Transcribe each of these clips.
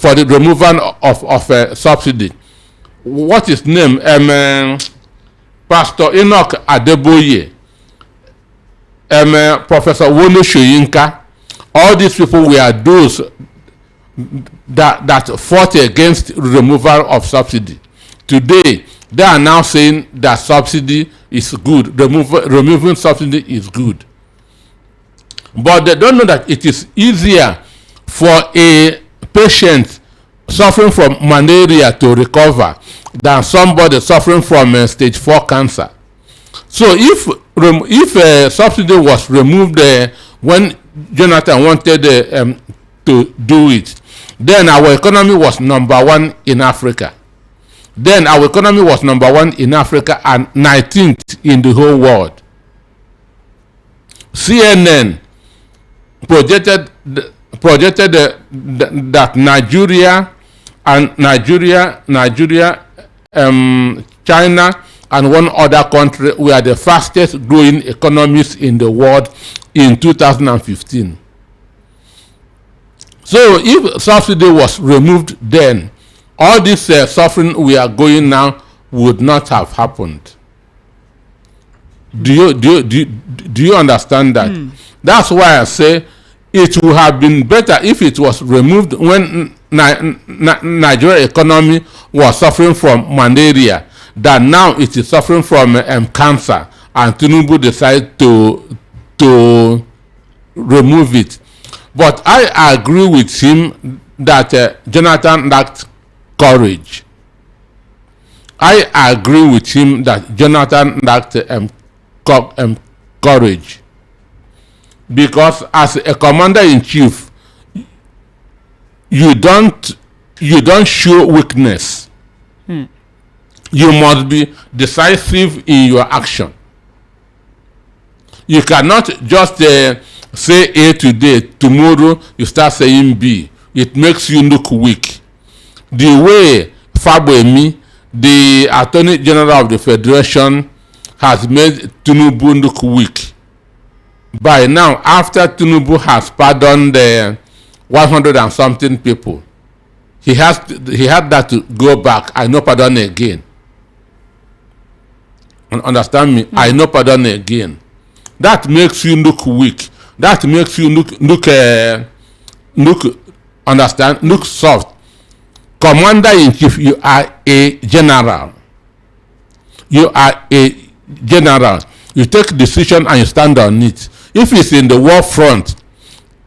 for the removal of subsidy. What is name? Pastor Enoch Adeboye, Professor Wole Soyinka. All these people were those that fought against removal of subsidy. Today, they are now saying that subsidy is good. Removing subsidy is good. But they don't know that it is easier for a patient suffering from malaria to recover than somebody suffering from stage 4 cancer. So if subsidy was removed when Jonathan wanted to do it, then our economy was number 1 in Africa. Then our economy was number 1 in Africa and 19th in the whole world. CNN projected that Nigeria, China, and one other country were the fastest growing economies in the world in 2015. So if subsidy was removed then, all this suffering we are going now would not have happened. Do you understand that? That's why I say it would have been better if it was removed when Nigeria economy was suffering from malaria than now it is suffering from cancer, and Tinubu decided to remove it. But I agree with him that Jonathan lacked courage. I agree with him that Jonathan lacked courage, because as a commander-in-chief, you don't show weakness. You must be decisive in your action. You cannot just say A today, tomorrow you start saying B. It makes you look weak. The way Fabemi, the Attorney General of the Federation, has made Tinubu look weak. By now, after Tinubu has pardoned 100 and something people, he had that to go back. I no pardon again. Understand me? I no pardon again. That makes you look weak. That makes you look soft. Commander-in-chief, you are a general. You are a general. You take decision and you stand on it. If it's in the war front,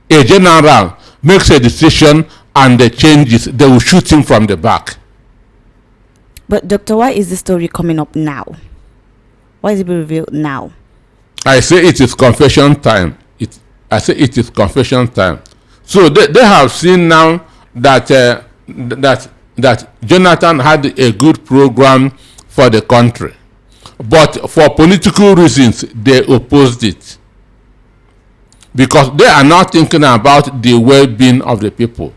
a general makes a decision and the changes, they will shoot him from the back. But Doctor, why is this story coming up now? Why is it being revealed now? I say it is confession time. I say it is confession time. So they have seen now that that Jonathan had a good program for the country, but for political reasons they opposed it, because they are not thinking about the well-being of the people.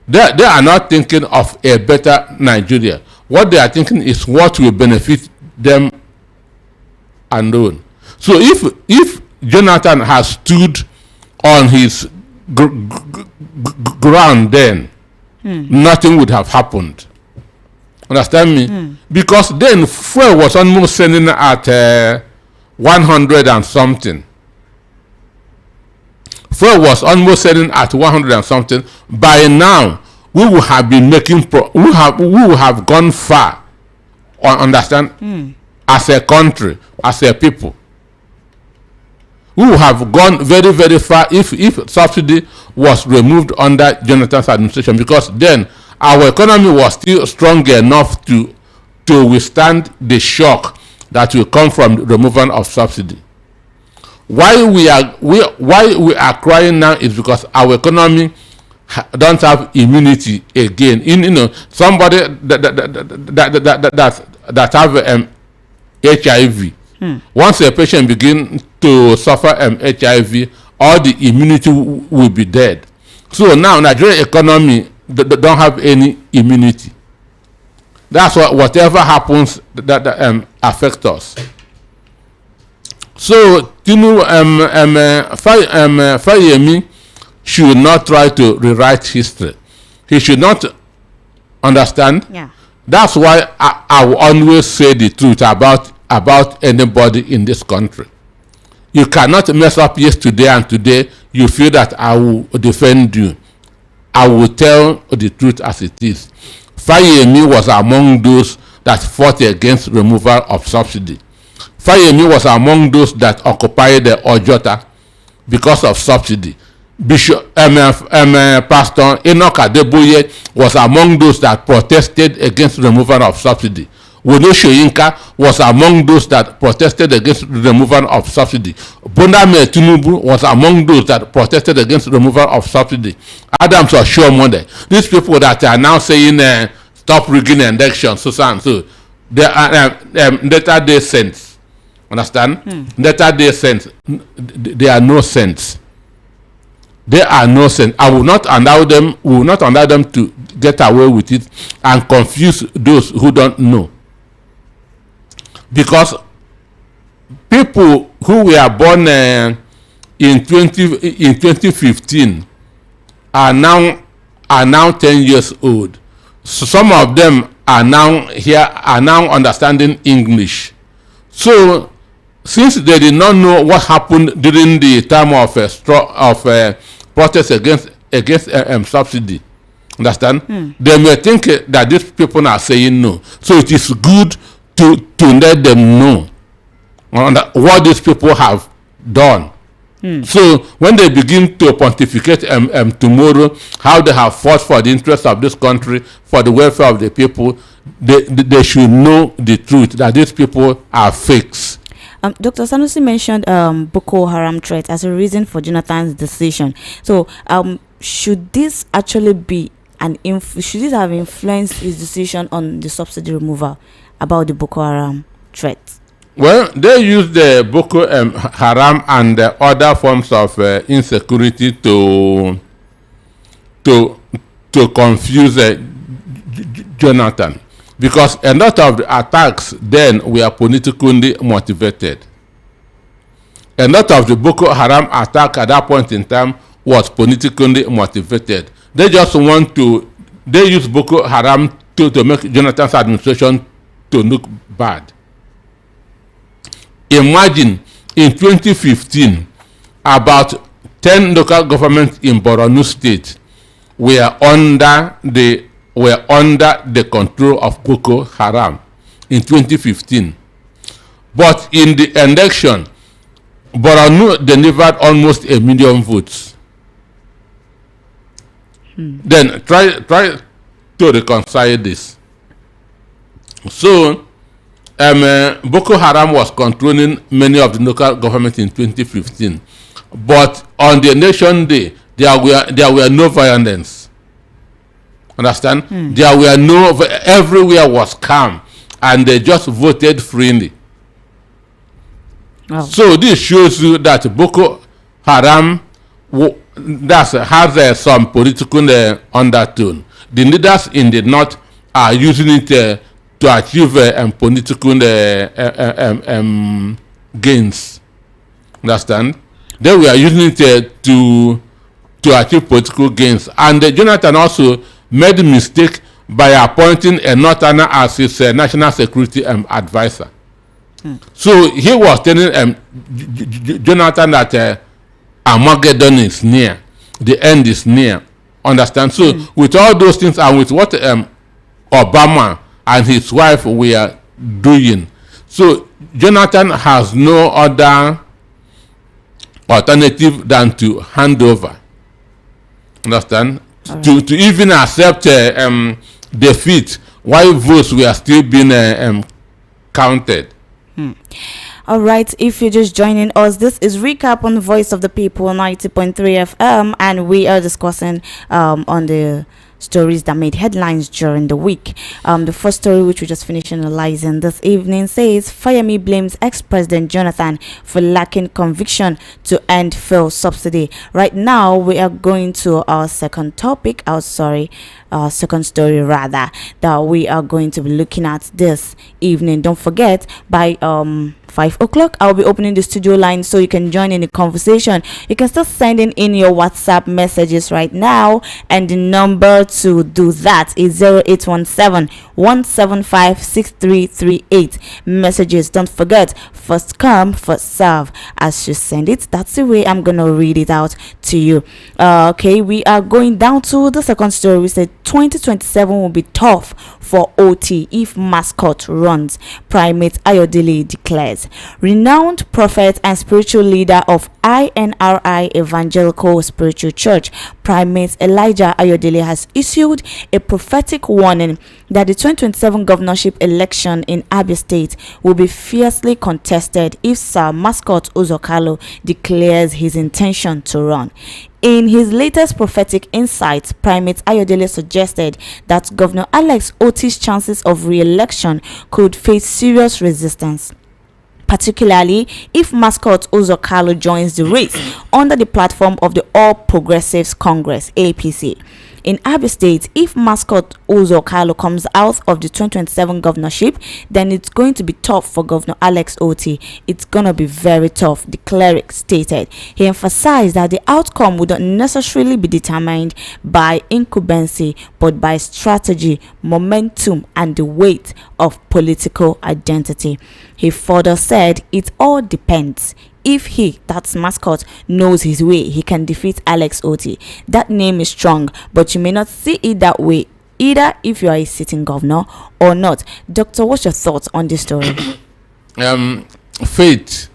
They are not thinking of a better Nigeria. What they are thinking is what will benefit them alone. So if Jonathan has stood on his ground, then nothing would have happened. Understand me? Because then fuel was almost selling at 100 and something. Fuel was almost selling at 100 and something. By now, we will have been making we will have gone far. Understand? As a country, as a people, we will have gone very, very far if subsidy was removed under Jonathan's administration, because then our economy was still strong enough to withstand the shock that will come from the removal of subsidy. Why we are crying now is because our economy don't have immunity again. Somebody that have HIV. Once a patient begins to suffer HIV, all the immunity will be dead. So now Nigerian economy don't have any immunity. That's whatever happens that affects us. So Fayemi should not try to rewrite history. He should not understand. Yeah. That's why I will always say the truth about anybody in this country. You cannot mess up yesterday and today you feel that I will defend you. I will tell the truth as it is. Fayemi was among those that fought against removal of subsidy. Fayemi was among those that occupied the Ojota because of subsidy. Bishop Pastor Enoch Adeboye was among those that protested against removal of subsidy. Wole Soyinka was among those that protested against removal of subsidy. Boname Tinubu was among those that protested against removal of subsidy. Adams Oshiomhole, these people that are now saying stop rigging elections, so they are latter day saints. Understand? Latter day saints. They are no saints. They are no saints. I will not allow them. We will not allow them to get away with it and confuse those who don't know. Because people who were born in 2015 are now 10 years old. So some of them are now understanding English. So since they did not know what happened during the time of protest against subsidy, understand? They may think that these people are saying no. So it is good to let them know what these people have done. So when they begin to pontificate tomorrow how they have fought for the interest of this country, for the welfare of the people, they should know the truth that these people are fakes. Dr. Sanusi mentioned Boko Haram threat as a reason for Jonathan's decision. So should this actually be should this have influenced his decision on the subsidy removal about the Boko Haram threat? Well, they use the Boko Haram and other forms of insecurity to confuse Jonathan, because a lot of the attacks then were politically motivated. A lot of the Boko Haram attack at that point in time was politically motivated. They just want to, they use Boko Haram to make Jonathan's administration to look bad. Imagine in 2015, about 10 local governments in Borno State were under the control of Boko Haram in 2015. But in the election, Borno delivered almost 1 million votes. Then try to reconcile this. So Boko Haram was controlling many of the local governments in 2015, but on the election day there were no violence. Understand? There were no, everywhere was calm, and they just voted freely. Oh. So this shows you that Boko Haram has some political undertone. The leaders in the north are using it to achieve political gains. Understand? They were using it to achieve political gains. And Jonathan also made a mistake by appointing a northerner as his national security advisor. So he was telling Jonathan that Armageddon is near. The end is near. Understand? So with all those things and with what Obama and his wife were doing, so Jonathan has no other alternative than to hand over. Understand? Right. To even accept defeat while votes were still being counted. All right, if you're just joining us, this is Recap on the Voice of the People 90.3 FM, and we are discussing on the stories that made headlines during the week. The first story, which we just finished analyzing this evening, says Fayemi blames ex-president Jonathan for lacking conviction to end fuel subsidy. Right now, we are going to our second topic. Second story rather, that we are going to be looking at this evening. Don't forget, by 5 o'clock I'll be opening the studio line so you can join in the conversation. You can start sending in your WhatsApp messages right now, and the number to do that is 0817-175-6338. Messages, don't forget, first come, first serve. As you send it, that's the way I'm gonna read it out to you. Okay, we are going down to the second story. We said 2027 will be tough for OT if mascot runs, Primate Ayodele declares. Renowned prophet and spiritual leader of INRI Evangelical Spiritual Church, Primate Elijah Ayodele, has issued a prophetic warning that the 2027 governorship election in Abia State will be fiercely contested if Sir Mascot Uzokalo declares his intention to run. In his latest prophetic insight, Primate Ayodele suggested that Governor Alex Oti's chances of re-election could face serious resistance, particularly if mascot Uzokalo joins the race under the platform of the All Progressives Congress (APC). In Abia State, if mascot Uzokalo comes out of the 2027 governorship, then it's going to be tough for Governor Alex Oti. It's going to be very tough, the cleric stated. He emphasized that the outcome would not necessarily be determined by incumbency, but by strategy, momentum, and the weight of political identity. He further said it all depends. If he, that's mascot, knows his way, he can defeat Alex Oti. That name is strong, but you may not see it that way, either if you are a sitting governor or not. Doctor, what's your thoughts on this story? Faith,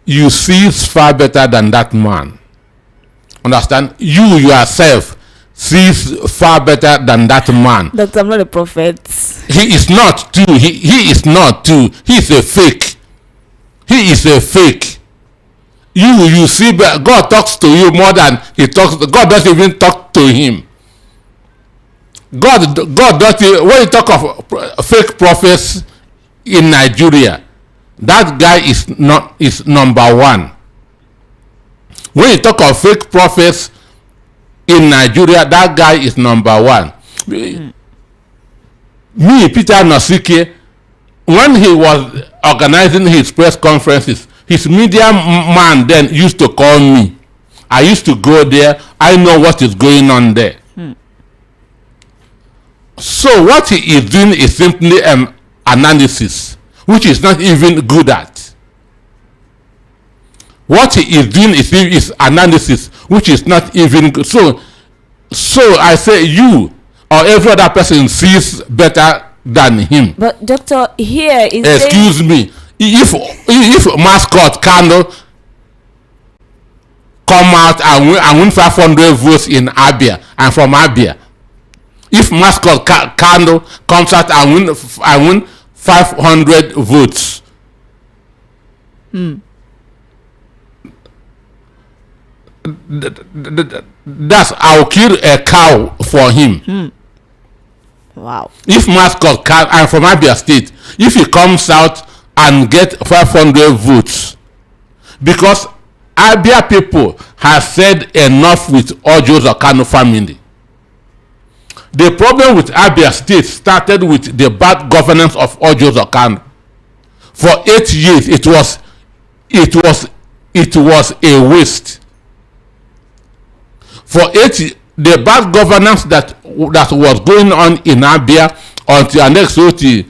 you see far better than that man. Understand? You yourself sees far better than that man. Doctor, I'm not a prophet. He is not too. He is not too. He is a fake. He is a fake. You see, God talks to you more than he talks. God doesn't even talk to him. God doesn't. When you talk of fake prophets in Nigeria, that guy is number one. When you talk of fake prophets in Nigeria, that guy is number one. Me, Peter Nosike, when he was organizing his press conferences, his media man then used to call me. I used to go there. I know what is going on there. So what he is doing is simply analysis, which is not even good at. What he is doing is analysis, which is not even good. So I say you or every other person sees better than him. But doctor, here is excuse me. If mascot Kanu come out and win 500 votes in Abia, and from Abia, if mascot Kanu comes out and win 500 votes, that's I'll kill a cow for him. Wow. If mascot and from Abia State, if he comes out and get 500 votes, because Abia people have said enough with Ojo's Kanu family. The problem with Abia State started with the bad governance of Ojo's Kanu. For 8 years, it was a waste. For 8 the bad governance that was going on in Abia until Anexoti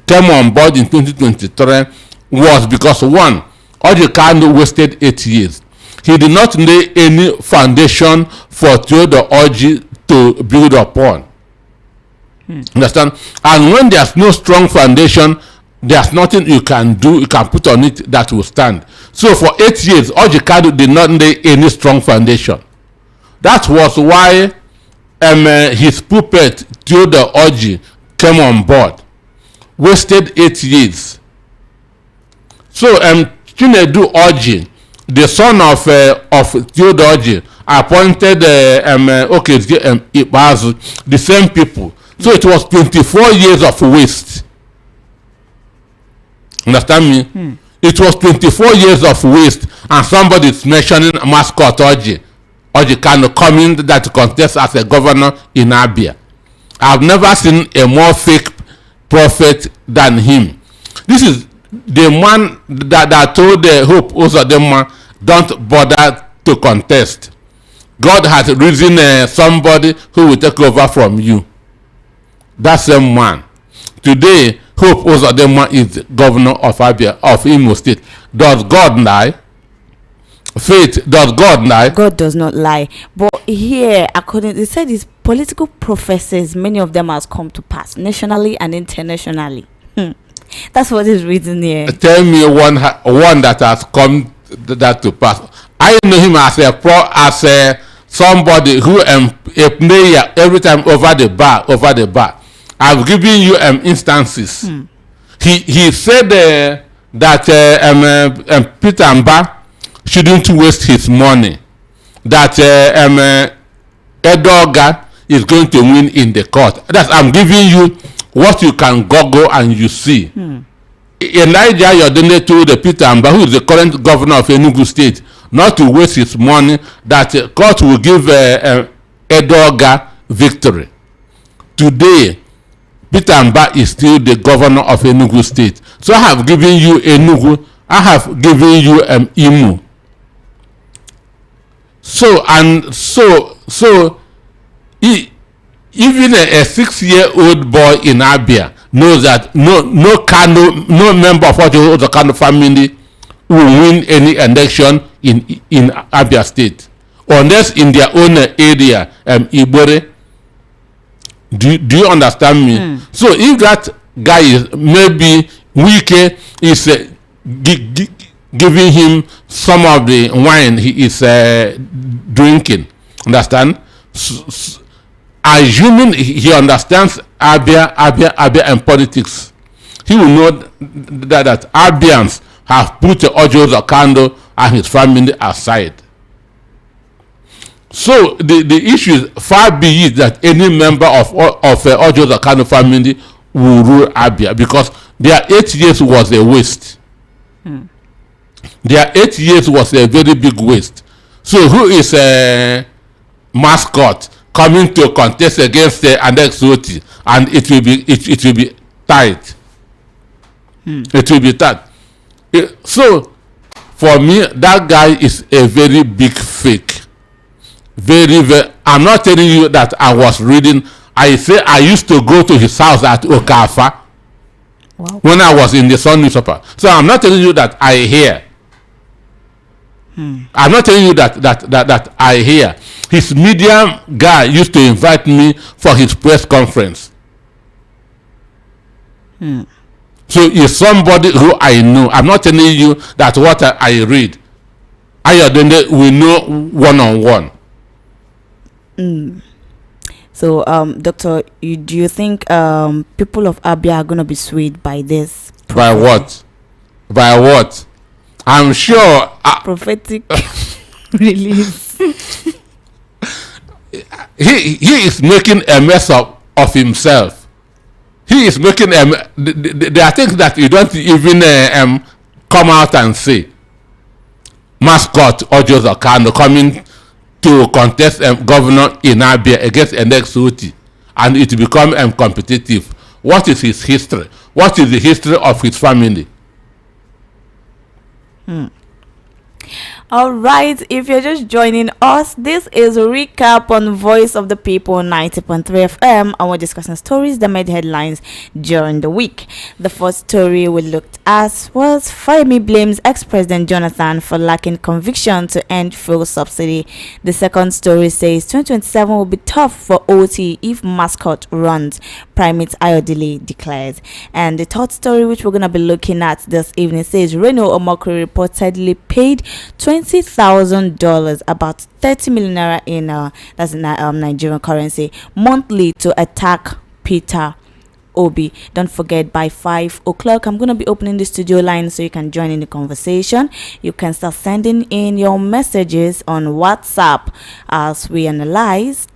came on board in 2023 was because one, Ojo Kanu wasted 8 years. He did not lay any foundation for Theodore Oji to build upon. Understand? And when there's no strong foundation, there's nothing you can do, you can put on it that will stand. So for 8 years, Ojo Kanu did not lay any strong foundation. That was why his puppet Theodore Oji came on board. Wasted 8 years. So Chinedu Oji, the son of Theodore Oji, appointed Ibazu, the same people. So it was 24 years of waste. Understand me? It was 24 years of waste, and somebody is mentioning mascot Oji Kanu coming that contest as a governor in Abia. I've never seen a more fake prophet than him. This is the man that told the Hope Uzodinma don't bother to contest. God has risen somebody who will take over from you. That same man. Today, Hope Uzodinma is governor of Abia, of Imo State. Does God lie? Faith, does God lie? God does not lie. But here, according, they said his political prophecies, many of them has come to pass nationally and internationally. That's what is written here. Tell me one that has come that to pass. I know him as a somebody who a player every time over the bar. I've given you instances. He said that Peter Mba shouldn't waste his money. That Edoga is going to win in the court. That's I'm giving you what you can Google and you see. Elijah Yodene told the Peter Mba, who is the current governor of Enugu State, not to waste his money, that court will give Edoga victory. Today, Peter Mba is still the governor of Enugu State. So I have given you Enugu, I have given you Imo. Even a 6-year-old boy in Abia knows that no Kanu, no member of the Kanu family will win any election in Abia State unless in their own area, Ibore. Do you understand me? So if that guy is maybe Wike is giving him some of the wine he is drinking, understand? Assuming he understands Abia and politics, he will know that Abians have put Ojo Zakando and his family aside. So the issue is far be it that any member of Ojo Zakando family will rule Abia, because their 8 years was a waste. Their 8 years was a very big waste. So who is a mascot coming to contest against Andex Oti, and it will be tight. It will be tight. So for me, that guy is a very big fake. Very. I'm not telling you that I was reading. I say I used to go to his house at Okafa. Wow. When I was in the Sun newspaper. So I'm not telling you that I hear. I'm not telling you that I hear. His media guy used to invite me for his press conference. So he's somebody who I know. I'm not telling you that what I read. We know one-on-one. So, Doctor, do you think people of Abia are going to be swayed by this? By what? By what? I'm sure. Prophetic release. He is making a mess of himself. He is making there are things that you don't even come out and say. Mascot Ojo Zakando coming to contest governor in Abia against Andex Oti, and it become competitive. What is his history? What is the history of his family? All right, if you're just joining us, this is a recap on Voice of the People 90.3 FM, and we're discussing stories that made headlines during the week. The first story we looked at was Fayemi blames ex-president Jonathan for lacking conviction to end fuel subsidy. The second story says 2027 will be tough for OT if mascot runs, Primate Ayodele declares. And the third story, which we're going to be looking at this evening, says Reno Omokri reportedly paid $20,000, about 30 million naira in that's in Nigerian currency, monthly to attack Peter Obi. Don't forget, by 5 o'clock I'm going to be opening the studio line so you can join in the conversation. You can start sending in your messages on WhatsApp as we analyze.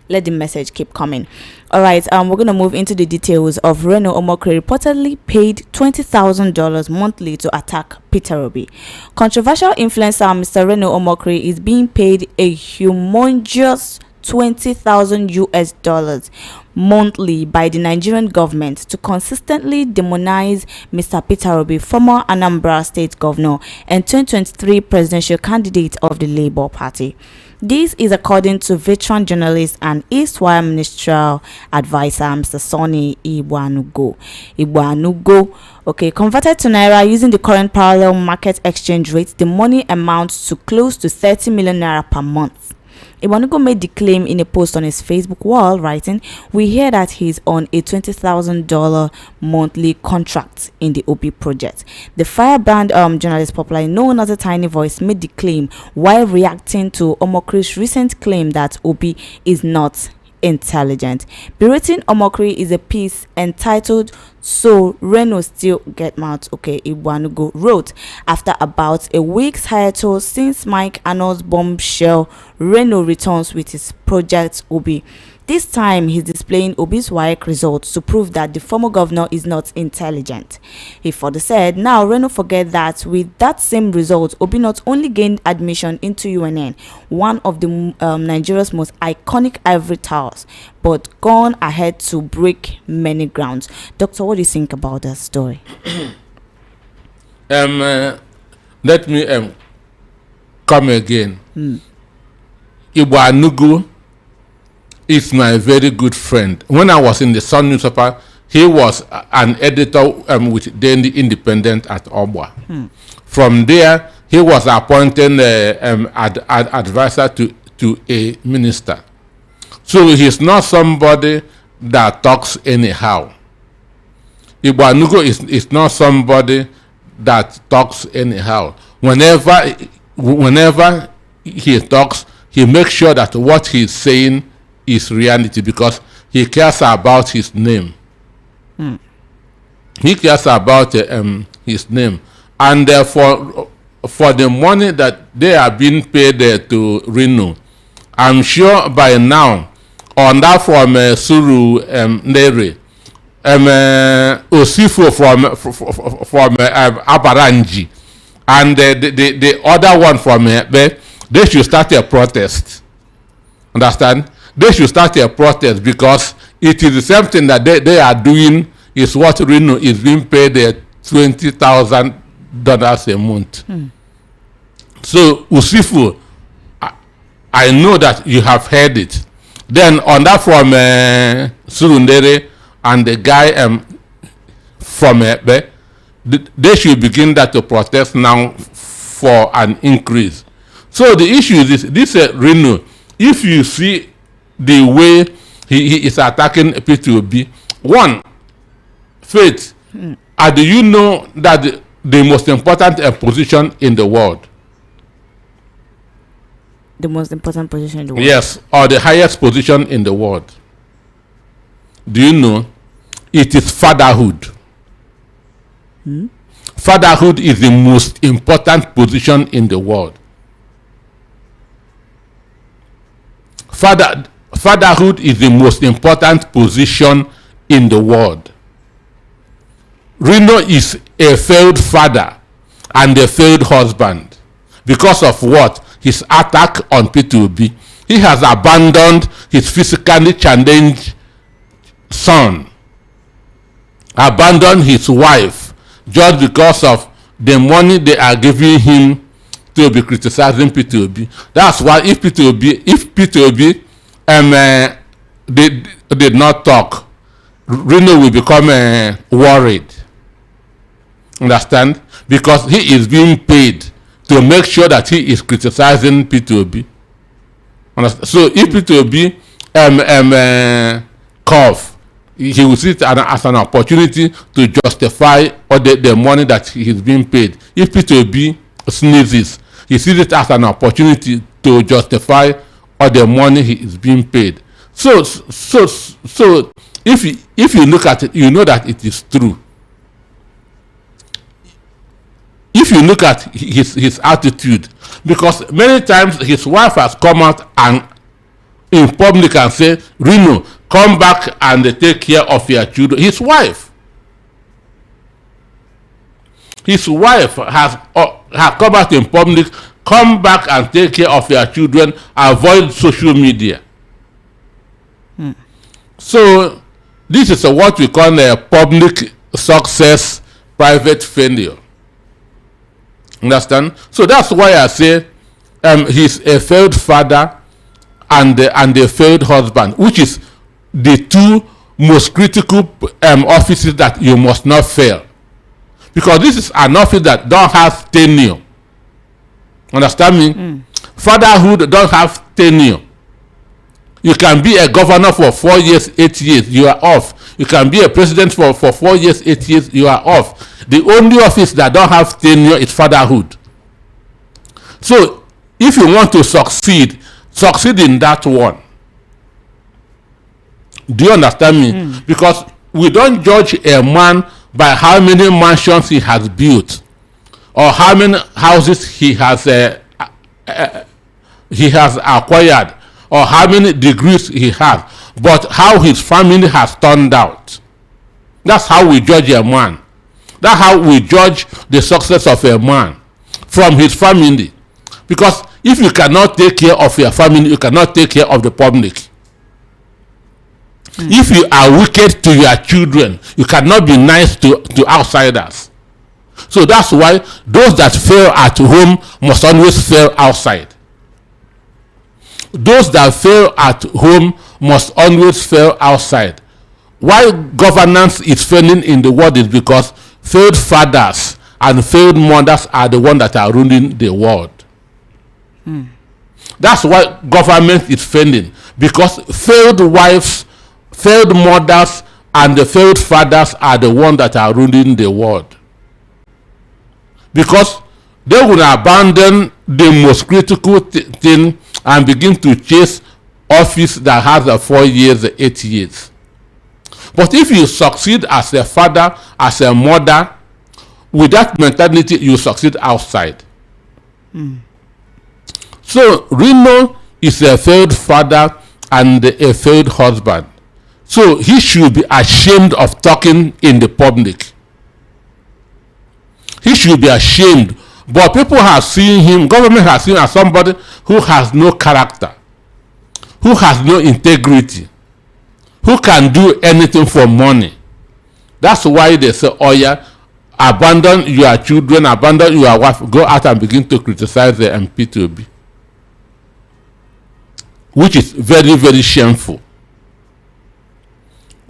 Let the message keep coming. All right, we're going to move into the details of Reno Omokri reportedly paid $20,000 monthly to attack Peter Obi. Controversial influencer Mr. Reno Omokri is being paid a humongous $20,000 monthly by the Nigerian government to consistently demonize Mr. Peter Obi, former Anambra State governor and 2023 presidential candidate of the Labour Party. This is according to veteran journalist and Eastwire ministerial advisor Mr. Sonny Igboanugo. Okay, converted to naira using the current parallel market exchange rate, the money amounts to close to 30 million naira per month. Igboanugo made the claim in a post on his Facebook wall, writing, "We hear that he's on a $20,000 monthly contract in the OB project." The firebrand journalist, popularly known as a Tiny Voice, made the claim while reacting to Omokri's recent claim that OB is not intelligent. Berating Omokri is a piece entitled "So Reno Still Get Mouth." Okay, Igboanugo wrote, after about a week's hiatus since Mike Arnold's bombshell, Reno returns with his project OB. This time, he's displaying Obi's WAEC results to prove that the former governor is not intelligent. He further said, now Reno forget that with that same result, Obi not only gained admission into UNN, one of the Nigeria's most iconic ivory towers, but gone ahead to break many grounds. Doctor, what do you think about that story? Let me come again. Igboanugo is my very good friend. When I was in the Sun newspaper, he was an editor with Daily Independent at Obwa. From there, he was appointed advisor to a minister. So he's not somebody that talks anyhow. Igboanugo is not somebody that talks anyhow. Whenever he talks, he makes sure that what he's saying is reality because he cares about his name. He cares about his name, and for the money that they are being paid to Reno, I'm sure by now on that from Suru Nere, Osifo from Abaranji, and the other one from they should start a protest. Understand? They should start a protest because it is the same thing that they are doing is what Reno is being paid $20,000 a month. So Usifu, I know that you have heard it. Then on that from Surundere and the guy from they should begin that to protest now for an increase. So the issue is this Reno, if you see the way he is attacking P2B, one, Faith, do you know that the most important position in the world? The most important position in the world? Yes, or the highest position in the world. Do you know? It is fatherhood. Fatherhood is the most important position in the world. Fatherhood is the most important position in the world. Reno is a failed father and a failed husband because of what? His attack on P2B. He has abandoned his physically challenged son, abandoned his wife just because of the money they are giving him to be criticizing P2B. That's why if P2B they did not talk, Reno will become worried. Understand? Because he is being paid to make sure that he is criticizing P2B. Understand? So if P2B cough, he will see it as an opportunity to justify all the money that he is being paid. If P2B sneezes, he sees it as an opportunity to justify all the money he is being paid. So if you look at it, you know that it is true. If you look at his attitude, because many times his wife has come out and in public and say, Reno, come back and take care of your children. His wife has come out in public, come back and take care of your children, avoid social media. So this is what we call a public success, private failure. Understand? So that's why I say he's a failed father and a failed husband, which is the two most critical offices that you must not fail, because this is an office that don't have tenure. Understand me? Fatherhood don't have tenure. You can be a governor for 4 years, 8 years, you are off. You can be a president for 4 years, 8 years, you are off. The only office that don't have tenure is fatherhood. So if you want to succeed in that one. Do you understand me? Because we don't judge a man by how many mansions he has built or how many houses he has acquired or how many degrees he has, but how his family has turned out. That's how we judge a man. That's how we judge the success of a man, from his family. Because if you cannot take care of your family, you cannot take care of the public. If you are wicked to your children, you cannot be nice to outsiders. So that's why those that fail at home must always fail outside. Those that fail at home must always fail outside. Why governance is failing in the world is because failed fathers and failed mothers are the ones that are ruling the world. That's why government is failing, because failed wives, failed mothers, and the failed fathers are the ones that are ruling the world. Because they will abandon the most critical thing and begin to chase office that has a 4 years, 8 years. But if you succeed as a father, as a mother, with that mentality, you succeed outside. So Reno is a failed father and a failed husband. So he should be ashamed of talking in the public. He should be ashamed. But people have seen him, government has seen him as somebody who has no character, who has no integrity, who can do anything for money. That's why they say, oh yeah, abandon your children, abandon your wife, go out and begin to criticize the MP2B. Which is very, very shameful.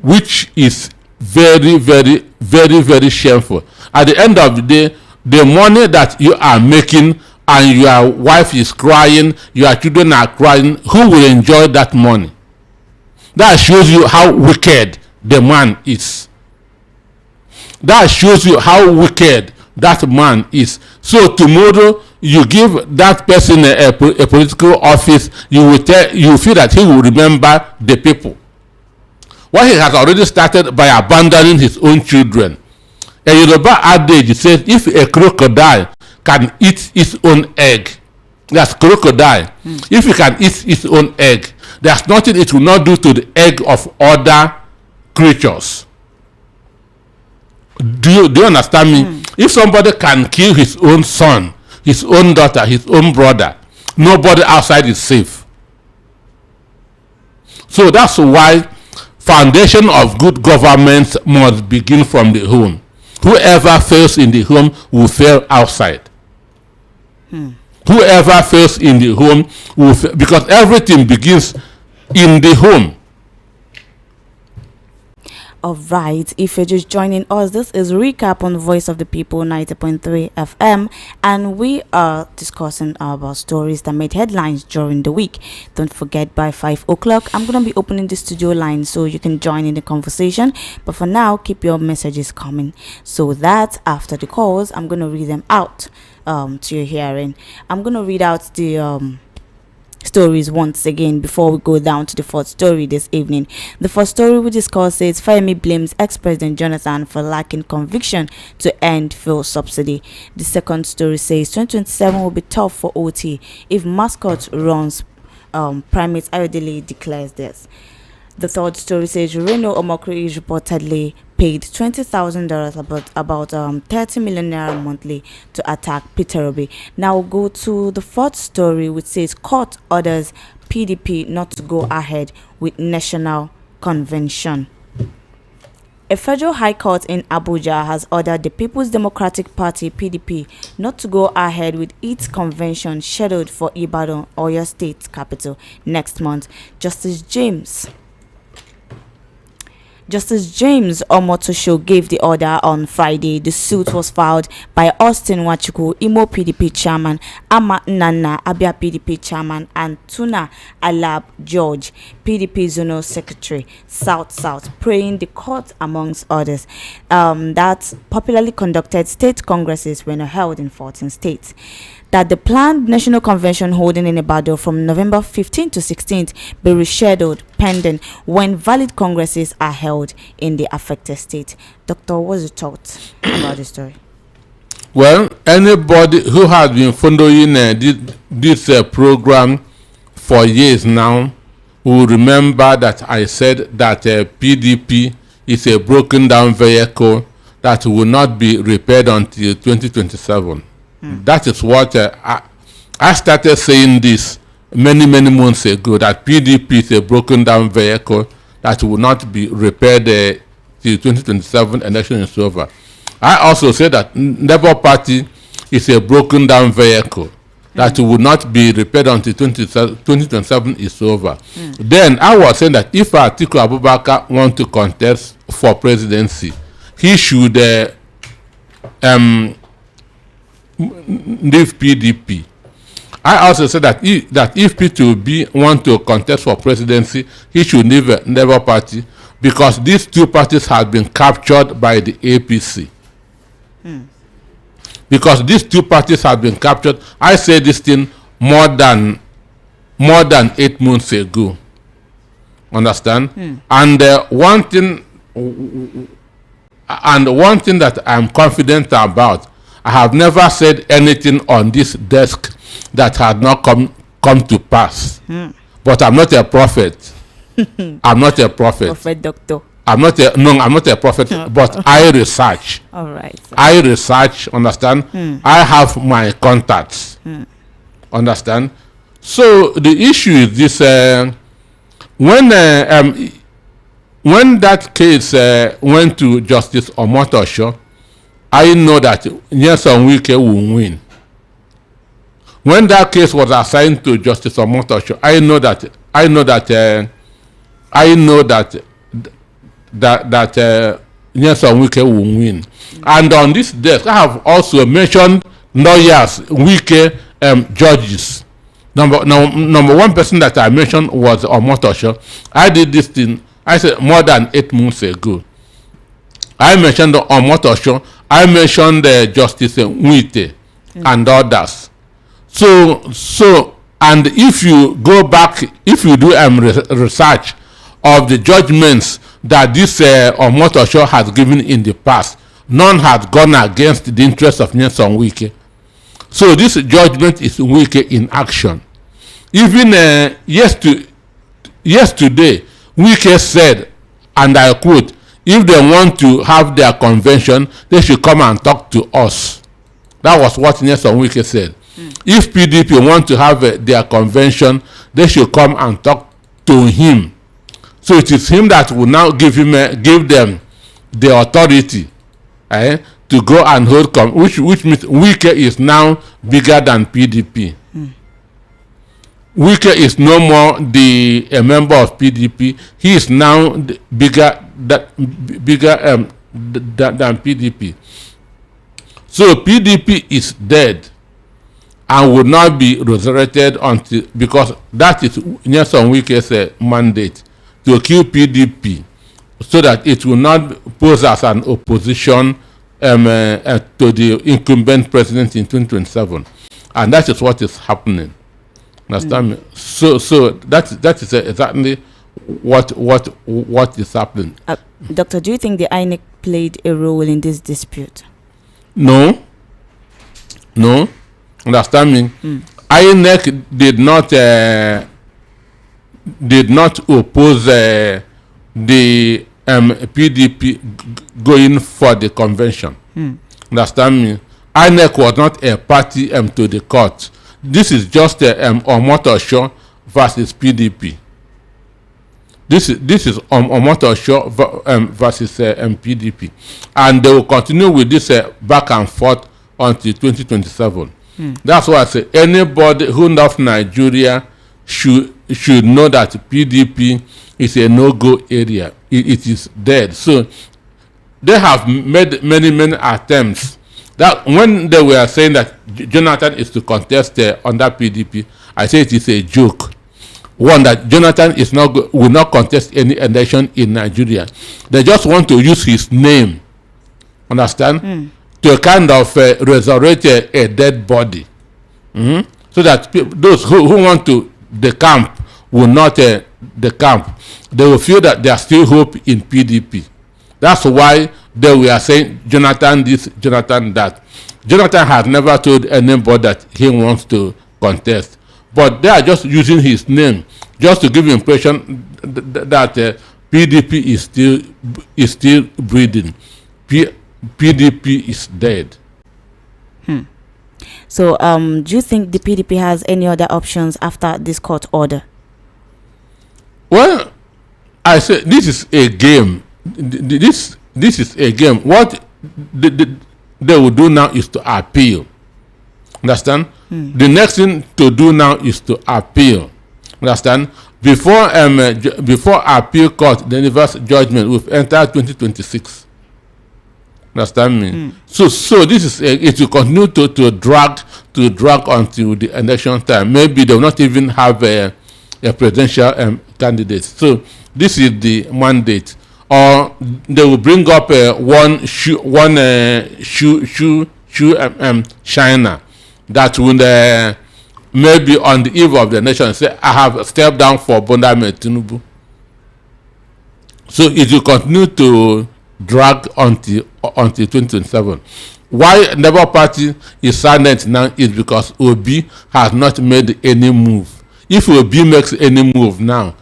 Which is very, very, very, very shameful. At the end of the day, the money that you are making and your wife is crying, your children are crying, who will enjoy that money? That shows you how wicked the man is. That shows you how wicked that man is. So tomorrow you give that person a political office, you feel that he will remember the people. Well, he has already started by abandoning his own children. A Yoruba adage says, if a crocodile can eat its own egg, that's crocodile. If it can eat its own egg, there's nothing it will not do to the egg of other creatures. Do you understand me? If somebody can kill his own son, his own daughter, his own brother, nobody outside is safe. So that's why foundation of good government must begin from the home. Whoever fails in the home will fail outside. Whoever fails in the home will fail, because everything begins in the home. All right, if you're just joining us, this is Recap on Voice of the People 90.3 FM, and we are discussing about stories that made headlines during the week. Don't forget, by 5 o'clock, I'm going to be opening the studio line so you can join in the conversation. But for now, keep your messages coming so that after the calls, I'm going to read them out to your hearing. I'm going to read out the stories once again before we go down to the fourth story this evening. The first story we discuss is Femi blames ex-president Jonathan for lacking conviction to end fuel subsidy. The second story says 2027 will be tough for OT if mascot runs. Primate Ayodele declares this. The third story says Reno Omokri is reportedly paid $20,000, about 30 million naira monthly, to attack Peter Obi. Now we'll go to the fourth story, which says court orders PDP not to go ahead with national convention. A federal high court in Abuja has ordered the People's Democratic Party (PDP) not to go ahead with its convention scheduled for Ibadan, Oyo State capital, next month. Justice James Omotosho gave the order on Friday. The suit was filed by Austin Wachuku, Imo PDP chairman, Ama Nana, Abia PDP chairman, and Tuna Alab George, PDP zonal secretary, South, praying the court amongst others. That popularly conducted state congresses were held in 14 states. That the planned national convention holding in Ibadan from November 15th to 16th be rescheduled pending when valid congresses are held in the affected state. Doctor, what's your thoughts about this story? Well, anybody who has been following this program for years now will remember that I said that PDP is a broken down vehicle that will not be repaired until 2027. That is what I started saying this many months ago, that PDP is a broken down vehicle that will not be repaired till 2027 election is over. I also said that Labour Party is a broken down vehicle that will not be repaired until 2027 is over. Then I was saying that if Atiku Abubakar want to contest for presidency, he should leave PDP. I also said that if P2B want to contest for presidency, he should leave Labour Party, because these two parties have been captured by the APC. Because these two parties have been captured. I said this thing more than 8 months ago. Understand? And one thing that I'm confident about, I have never said anything on this desk that had not come to pass. But I'm not a prophet. I'm not a prophet. Prophet doctor. I'm not a prophet, but I research. All right. I research, understand? I have my contacts. Understand? So the issue is this: when that case went to Justice Omotosho, I know that Nyesom Wike will win. When that case was assigned to Justice Omotosho, I know that Nyesom Wike will win. And on this desk, I have also mentioned lawyers, Wike, judges. Number one person that I mentioned was Omotosho. I did this thing, I said, more than 8 months ago. I mentioned Omotosho. I mentioned Justice Nwite and others. So, and if you go back, if you do research of the judgments that this Omotosho has given in the past, none has gone against the interests of Nyesom Wike. So this judgment is Wike in action. Even yesterday, Wike said, and I quote, if they want to have their convention, they should come and talk to us. That was what Nyesom Wike said. If PDP want to have their convention, they should come and talk to him. So it is him that will now give them the authority to go and hold which means Wike is now bigger than PDP. Wike is no more a member of PDP. He is now bigger than PDP. So PDP is dead and will not be resurrected until, because that is Nyesom Wike's mandate, to kill PDP so that it will not pose as an opposition to the incumbent president in 2027. And that is what is happening. Understand me? So that is exactly what is happening. Doctor, do you think the INEC played a role in this dispute? No. Understand me? INEC did not oppose the PDP going for the convention. Understand me? INEC was not a party to the court. This is just Omotosho versus PDP. This is Omotosho versus PDP, and they will continue with this back and forth until 2027. That's why I say anybody who loves Nigeria should know that PDP is a no-go area. It is dead. So they have made many attempts. That when they were saying that Jonathan is to contest under PDP, I say it is a joke. One, that Jonathan will not contest any election in Nigeria. They just want to use his name, understand, to kind of resurrect a dead body, so that those who want to the camp will not the camp. They will feel that there is still hope in PDP. That's why they were saying Jonathan this, Jonathan that. Jonathan has never told anybody that he wants to contest, but they are just using his name just to give impression that PDP is still breathing. PDP is dead. So, do you think the PDP has any other options after this court order? Well, I say this is a game. This is a game. What they will do now is to appeal. Understand? The next thing to do now is to appeal. Understand? Before appeal court delivers judgment, we've entered 2026. Understand me? So this is it will continue to drag until the election time. Maybe they will not even have a presidential candidate. So this is the mandate. Or they will bring up one shoe shiner that will maybe on the eve of the nation say, I have stepped down for Bondame Tinubu. So it will continue to drag until 2027. Why Labour Party is silent now is because Obi has not made any move. If Obi makes any move now,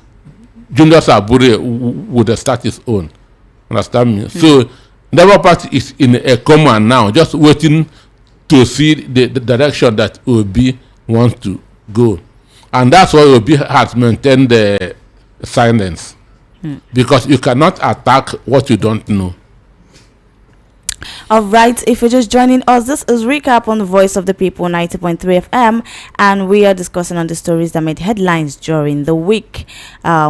Julius Abure would start his own. Understand me? So Labour Party is in a coma now, just waiting to see the direction that Obi wants to go. And that's why Obi has maintained the silence. Because you cannot attack what you don't know. All right, if you're just joining us, this is Recap on the Voice of the People 90.3 FM, and we are discussing on the stories that made headlines during the week,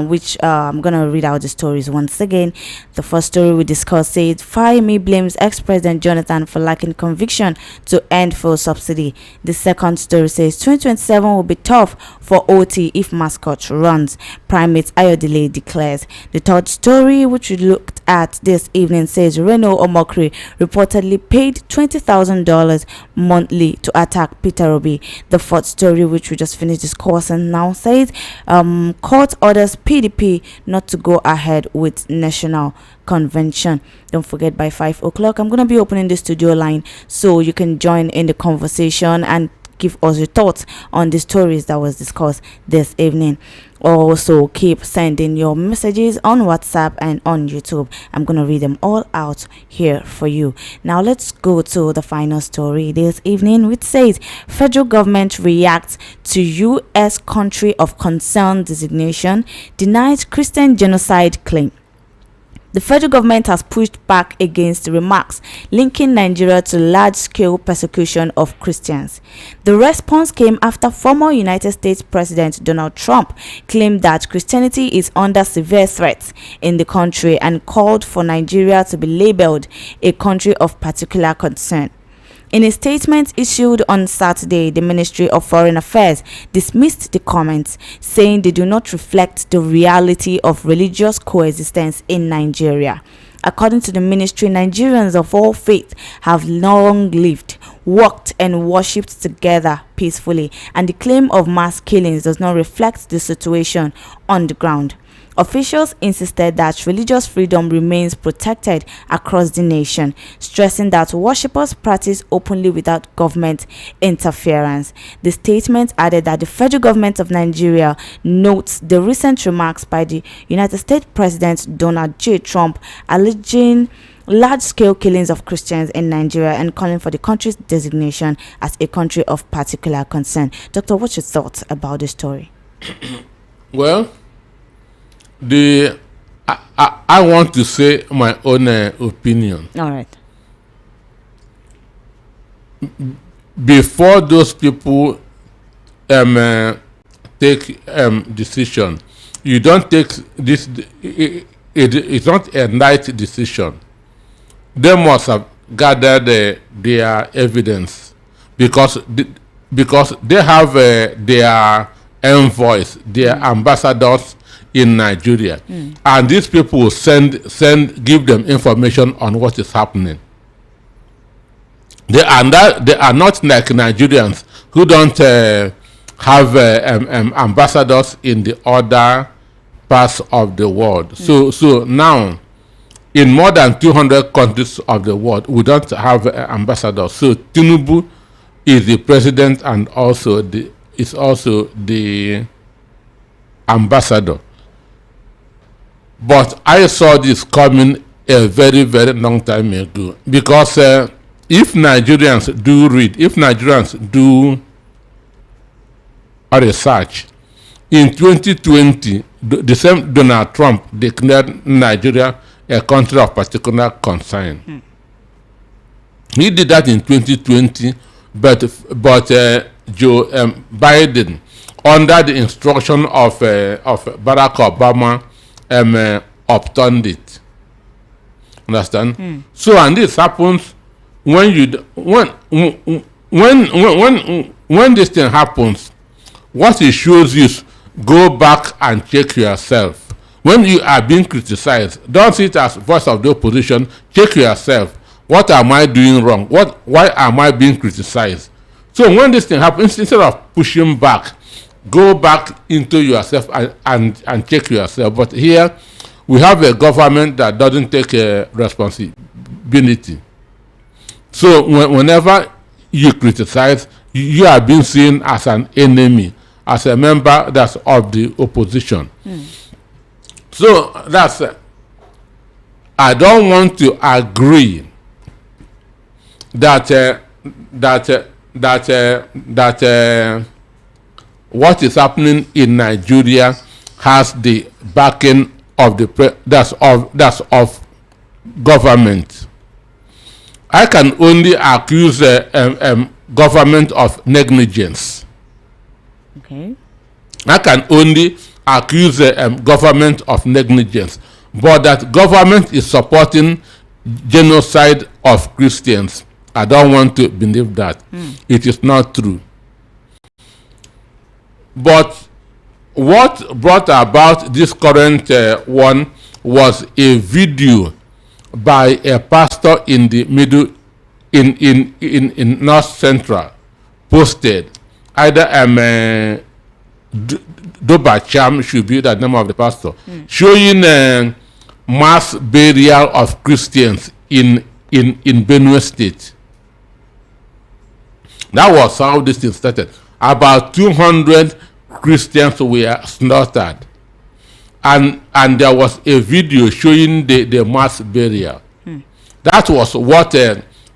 which I'm going to read out the stories once again. The first story we discussed said, Fayemi blames ex-president Jonathan for lacking conviction to end fuel subsidy. The second story says, 2027 will be tough for OT if mascot runs. Primate Ayodele declares. The third story, which we looked at this evening, says, Reno Omokri reportedly paid $20,000 monthly to attack Peter Obi. The fourth story, which we just finished discussing now, says court orders PDP not to go ahead with national convention. Don't forget, by 5 o'clock I'm going to be opening the studio line so you can join in the conversation and give us your thoughts on the stories that was discussed this evening. Also, keep sending your messages on WhatsApp and on YouTube. I'm going to read them all out here for you. Now, let's go to the final story this evening, which says federal government reacts to U.S. country of concern designation, denies Christian genocide claim. The federal government has pushed back against remarks linking Nigeria to large-scale persecution of Christians. The response came after former United States President Donald Trump claimed that Christianity is under severe threat in the country and called for Nigeria to be labeled a country of particular concern. In a statement issued on Saturday, the Ministry of Foreign Affairs dismissed the comments, saying they do not reflect the reality of religious coexistence in Nigeria. According to the ministry, Nigerians of all faiths have long lived, worked, and worshipped together peacefully, and the claim of mass killings does not reflect the situation on the ground. Officials insisted that religious freedom remains protected across the nation, stressing that worshippers practice openly without government interference. The statement added that the federal government of Nigeria notes the recent remarks by the United States President Donald J. Trump alleging large-scale killings of Christians in Nigeria and calling for the country's designation as a country of particular concern. Doctor, what's your thoughts about this story? Well, the I want to say my own opinion. All right. Before those people take decision, you don't take this. It's not a light decision. They must have gathered their evidence because they have their envoys, their ambassadors in Nigeria, and these people will give them information on what is happening. They are not like Nigerians who don't have ambassadors in the other parts of the world. So now, in more than 200 countries of the world, we don't have ambassadors. So Tinubu is the president and is also the ambassador. But I saw this coming a very, very long time ago, because if Nigerians do research, in 2020, the same Donald Trump declared Nigeria a country of particular concern. He did that in 2020, but Joe Biden, under the instruction of Barack Obama, upturned it. Understand? So, and this happens when this thing happens. What it shows is, go back and check yourself. When you are being criticized, don't see it as voice of the opposition. Check yourself. What am I doing wrong? Why am I being criticized? So when this thing happens, instead of pushing back, go back into yourself and check yourself. But here, we have a government that doesn't take responsibility. So whenever you criticize, you are being seen as an enemy, as a member that's of the opposition. So that's I don't want to agree that what is happening in Nigeria has the backing of that's of government. I can only accuse government of negligence. Okay. I can only accuse government of negligence, but that government is supporting genocide of Christians, I don't want to believe that. It is not true. But what brought about this current one was a video by a pastor in the middle in North Central, posted. Either Dobacham should be the name of the pastor, showing mass burial of Christians in Benue State. That was how this thing started. About 200 Christians were slaughtered, and there was a video showing the mass burial. That was what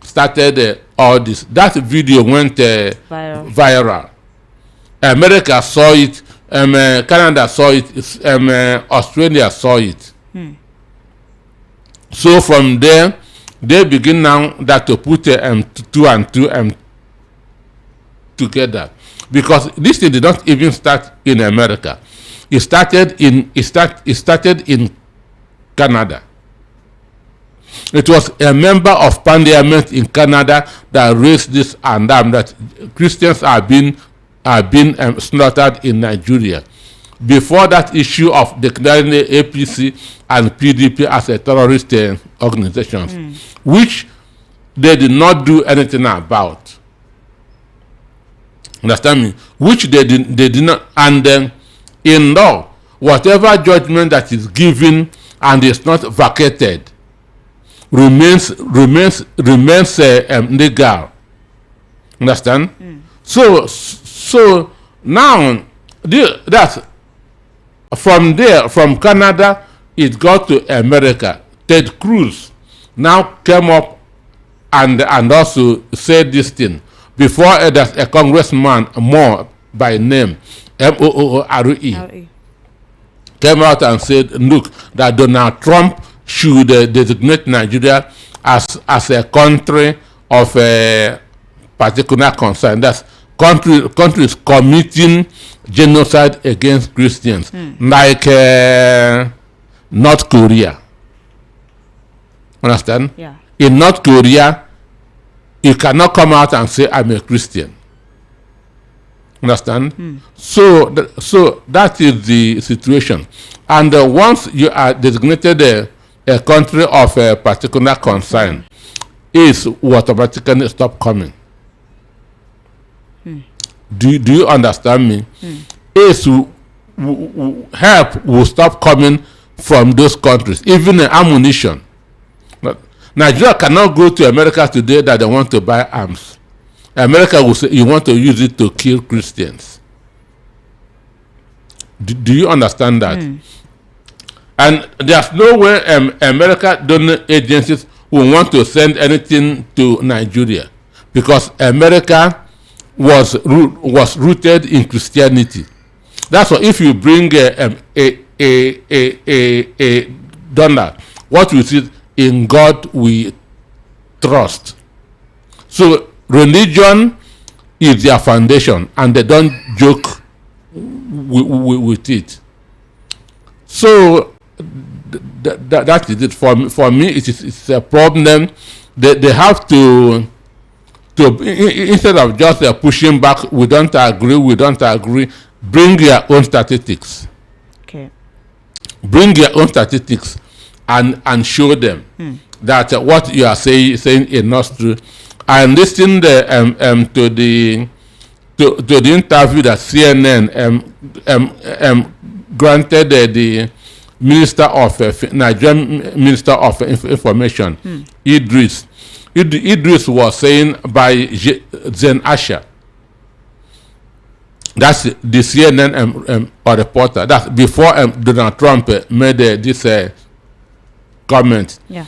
started all this. That video went viral. America saw it, Canada saw it, Australia saw it. So from there, they begin now that to put two and two together, because this thing did not even start in America. It started in Canada. It was a member of parliament in Canada that raised this and that Christians are being slaughtered in Nigeria. Before that issue of declaring the APC and PDP as a terrorist organizations, which they did not do anything about. Understand me? Which they did not, and then in law, whatever judgment that is given and is not vacated remains legal. Understand? So now that's from there, from Canada, it got to America. Ted Cruz now came up and also said this thing. Before there's a congressman more by name, Moore, came out and said, look, that Donald Trump should designate Nigeria as a country of a particular concern. That's countries committing genocide against Christians, like North Korea. Understand? Yeah. In North Korea, you cannot come out and say, I'm a Christian. Understand? So that is the situation. And once you are designated a country of a particular concern, is what automatically stop coming. Do you understand me? Is help will stop coming from those countries, even ammunition. Nigeria cannot go to America today that they want to buy arms. America will say you want to use it to kill Christians. Do you understand that? And there's no way America donor agencies will want to send anything to Nigeria, because America was rooted in Christianity. That's why if you bring a donor, what we see, in God we trust. So religion is their foundation, and they don't joke with it. So that is it for me. It's a problem. They have to instead of just pushing back, we don't agree, bring your own statistics. Okay. Bring your own statistics and show them that what you are saying is not true. And listen to the interview that CNN granted the Minister of Nigerian Minister of Information, Idris. Idris was saying by Zen Asher. That's the CNN reporter. That's before Donald Trump made this comment. Yeah.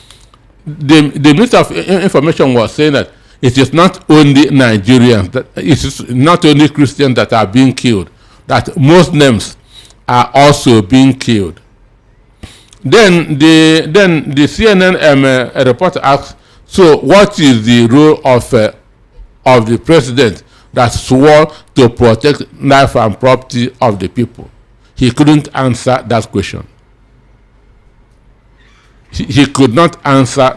The Minister of Information was saying that it is not only Nigerians, that it is not only Christians that are being killed, that Muslims are also being killed. Then the CNN reporter asked, so what is the role of the president that swore to protect life and property of the people? He couldn't answer that question. He could not answer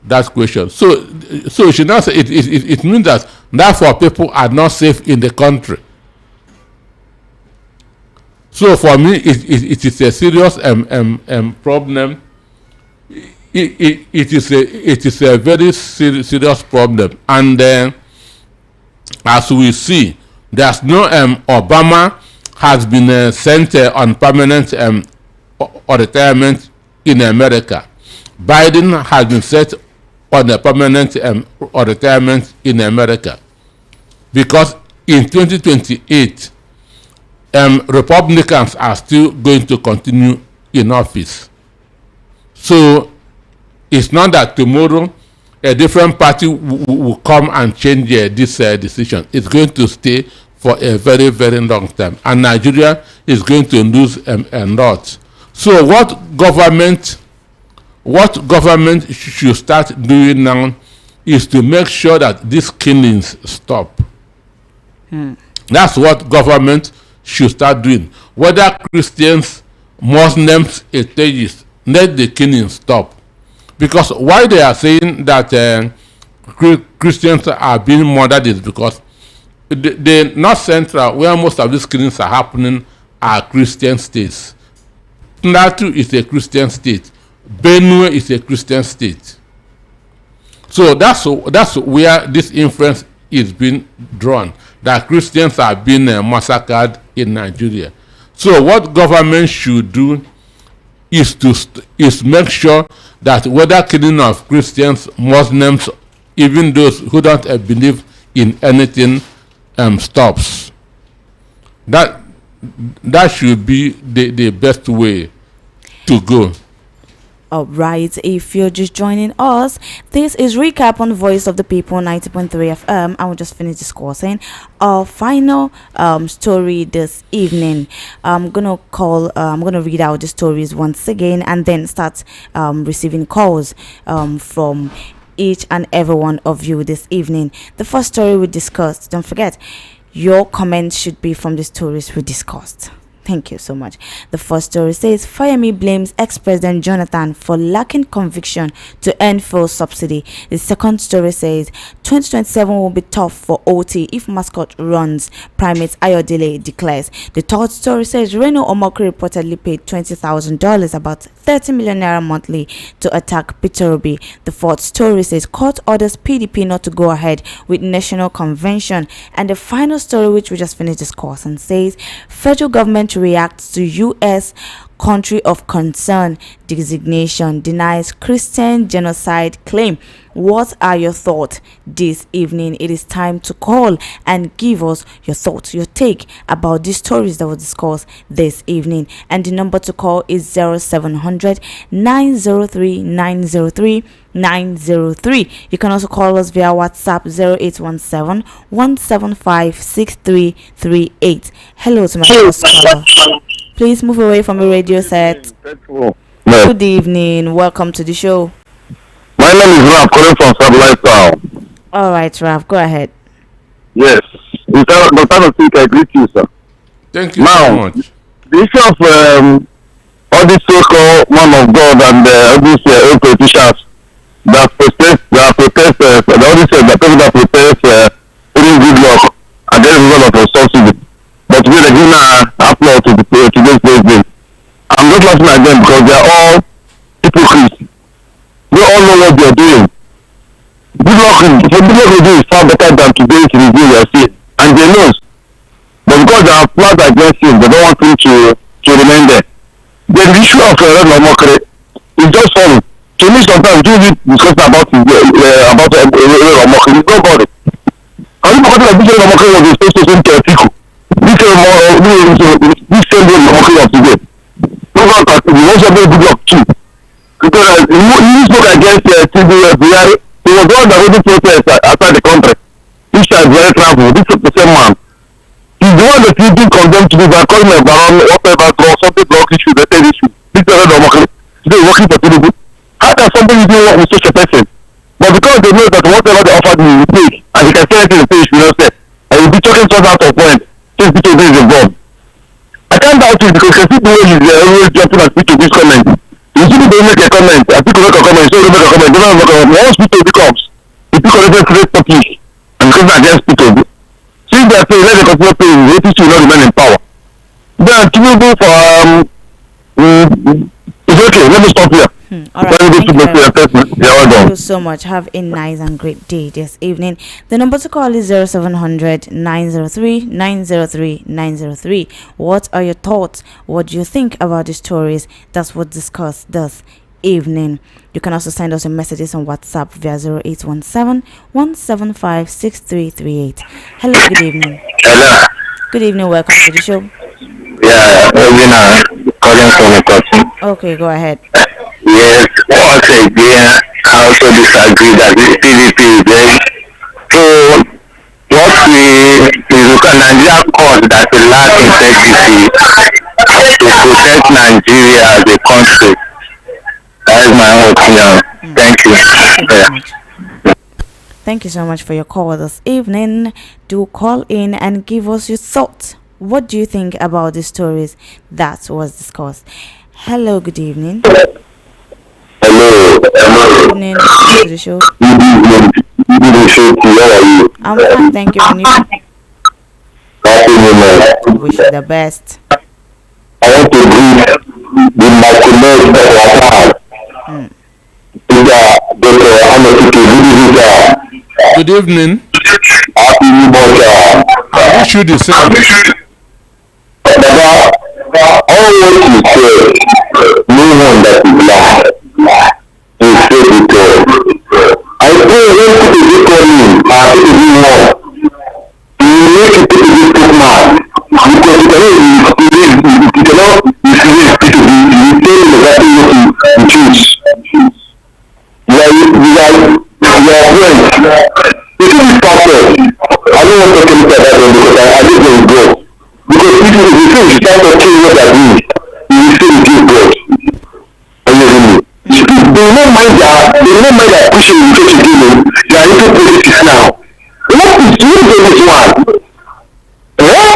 that question. So you should not say it means that therefore people are not safe in the country. So for me, it is a serious problem. It is a very serious problem, and as we see, there's no Obama has been sent on permanent or retirement in America. Biden has been set on a permanent or retirement in America, because in 2028 Republicans are still going to continue in office. So it's not that tomorrow a different party will come and change this decision. It's going to stay for a very, very long time, and Nigeria is going to lose a lot. So what government should start doing now is to make sure that these killings stop. That's what government should start doing. Whether Christians, Muslims, atheists, let the killing stop. Because why they are saying that Christians are being murdered is because the North Central, where most of these killings are happening, are Christian states. Plateau is a Christian state. Benue is a Christian state. So that's where this influence is being drawn, that Christians are being massacred in Nigeria. So what government should do is make sure that whether killing of Christians, Muslims, even those who don't believe in anything, stops. That should be the best way to go. Alright, if you're just joining us, this is Recap on Voice of the People 90.3 FM. I will just finish discussing our final story this evening. I'm gonna read out the stories once again and then start receiving calls from each and every one of you this evening. The first story we discussed, don't forget, your comments should be from the stories we discussed. Thank you so much. The first story says Fayemi blames ex-president Jonathan for lacking conviction to earn full subsidy. The second story says 2027 will be tough for OT if mascot runs. Primate Ayodele declares. The third story says Reno Omokri reportedly paid $20,000, about 30 million naira monthly, to attack Peter Obi. The fourth story says court orders PDP not to go ahead with national convention. And the final story, which we just finished discussing, says federal government reacts to U.S. country of concern designation, denies Christian genocide claim. What are your thoughts this evening? It is time to call and give us your thoughts, your take about these stories that were discussed this evening. And the number to call is 0700 903 903 903. You can also call us via WhatsApp 0817 175 6338. Hello to my first caller. Please move away from your radio set. Good evening. Welcome to the show. My name is Raf, calling from Satellite Town. All right, Raf, go ahead. Yes. Dr. Speak, I greet you, sir. Thank you now, so much. The issue of all these so-called man of God and all these politicians that protest, all these the people that protest putting good luck and then result of a subsidy. But we are giving an applause to today's president. I'm not laughing at them because they are all hypocrites. They all know what they are doing. Good luck will do is far better than today's review we are seeing. And they know. But because they are planned against him, they don't want him to remain there. Then the issue of Red Lamokere is just funny. To me, sometimes we do discuss about Red Lamokere. It's nobody. Can you forget that this Red Lamokere was a space station Tico? This same Red Lamokere of today. No one can see. We want somebody good luck too. Because he spoke against TBS. He was the one that wouldn't protest outside the country. This is very travel. This is the same man. He's the one that you didn't condemn to do that, calling him around whatever draw, something block issue, the third issue. This is a democracy. Today working for Tinubu. How can somebody do work with such a person? But because they know that whatever they offered me, you take, and he can say anything in the page, you know, say, and you'll be talking so out of point, since Peter is involved. I can't doubt it because you can see the way he's always jumping and speak to this comment. You see people make a comment, I think make a comment, so you make a comment, they don't make a comment. Once Peter comes, the people always create topic, and because against Peter. Since they are saying, let the continue paying, the APC will not remain in power. Then Tinubu for, it's okay, let me stop here. All right. Thank you so much. Have a nice and great day this evening. The number to call is 0700 903 903 903. What are your thoughts? What do you think about the stories that were discussed this evening? You can also send us your messages on WhatsApp via 0817 175 6338. Hello, good evening. Hello. Good evening. Welcome to the show. Yeah, calling from a person. Okay, go ahead. Yes, once again, I also disagree that this PDP is there. So, what we look at Nigeria court that the lack integrity to protect Nigeria as a country. That is my own opinion. Thank you. Thank you so much for your call this evening. Do call in and give us your thoughts. What do you think about the stories that was discussed? Hello, good evening. Hello. Good evening. Welcome to the show. I'm fine, thank you. And you? Wish you the best. I want to greet the microphone of our town. Good evening. Happy New Year. I wish you the same. Always you say, no one that is blind is safe with God. I pray when people get on me, I have to do more. You make it to be too mad. Because you cannot mislead people. You tell them exactly what you choose. You see this process, I don't want to talk about that one because I just don't go. Because if you start talking what I do, you will see it is God. And you know, they will not mind that pushing you to do it. They are into politics now. What is doing this one? Eh?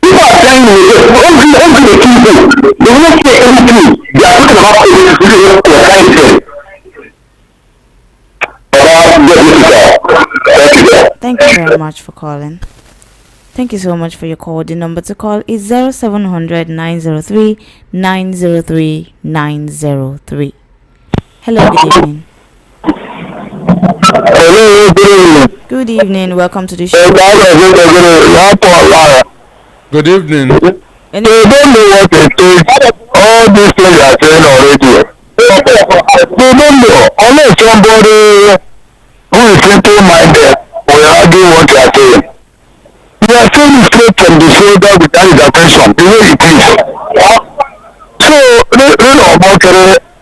People are dying in the all the people. They will not say anything. They are talking about politics. They are trying to say. Thank you very much for calling. Thank you so much for your call. The number to call is 0700 903 903 903. Hello, good evening. Hello, good evening. Good evening. Welcome to the show. Good evening. And They don't know what it is. All these things are saying already. They don't know. Unless somebody who is simple-minded will argue what they are saying. They are saying it straight from the shoulder without intervention, the way it is. So,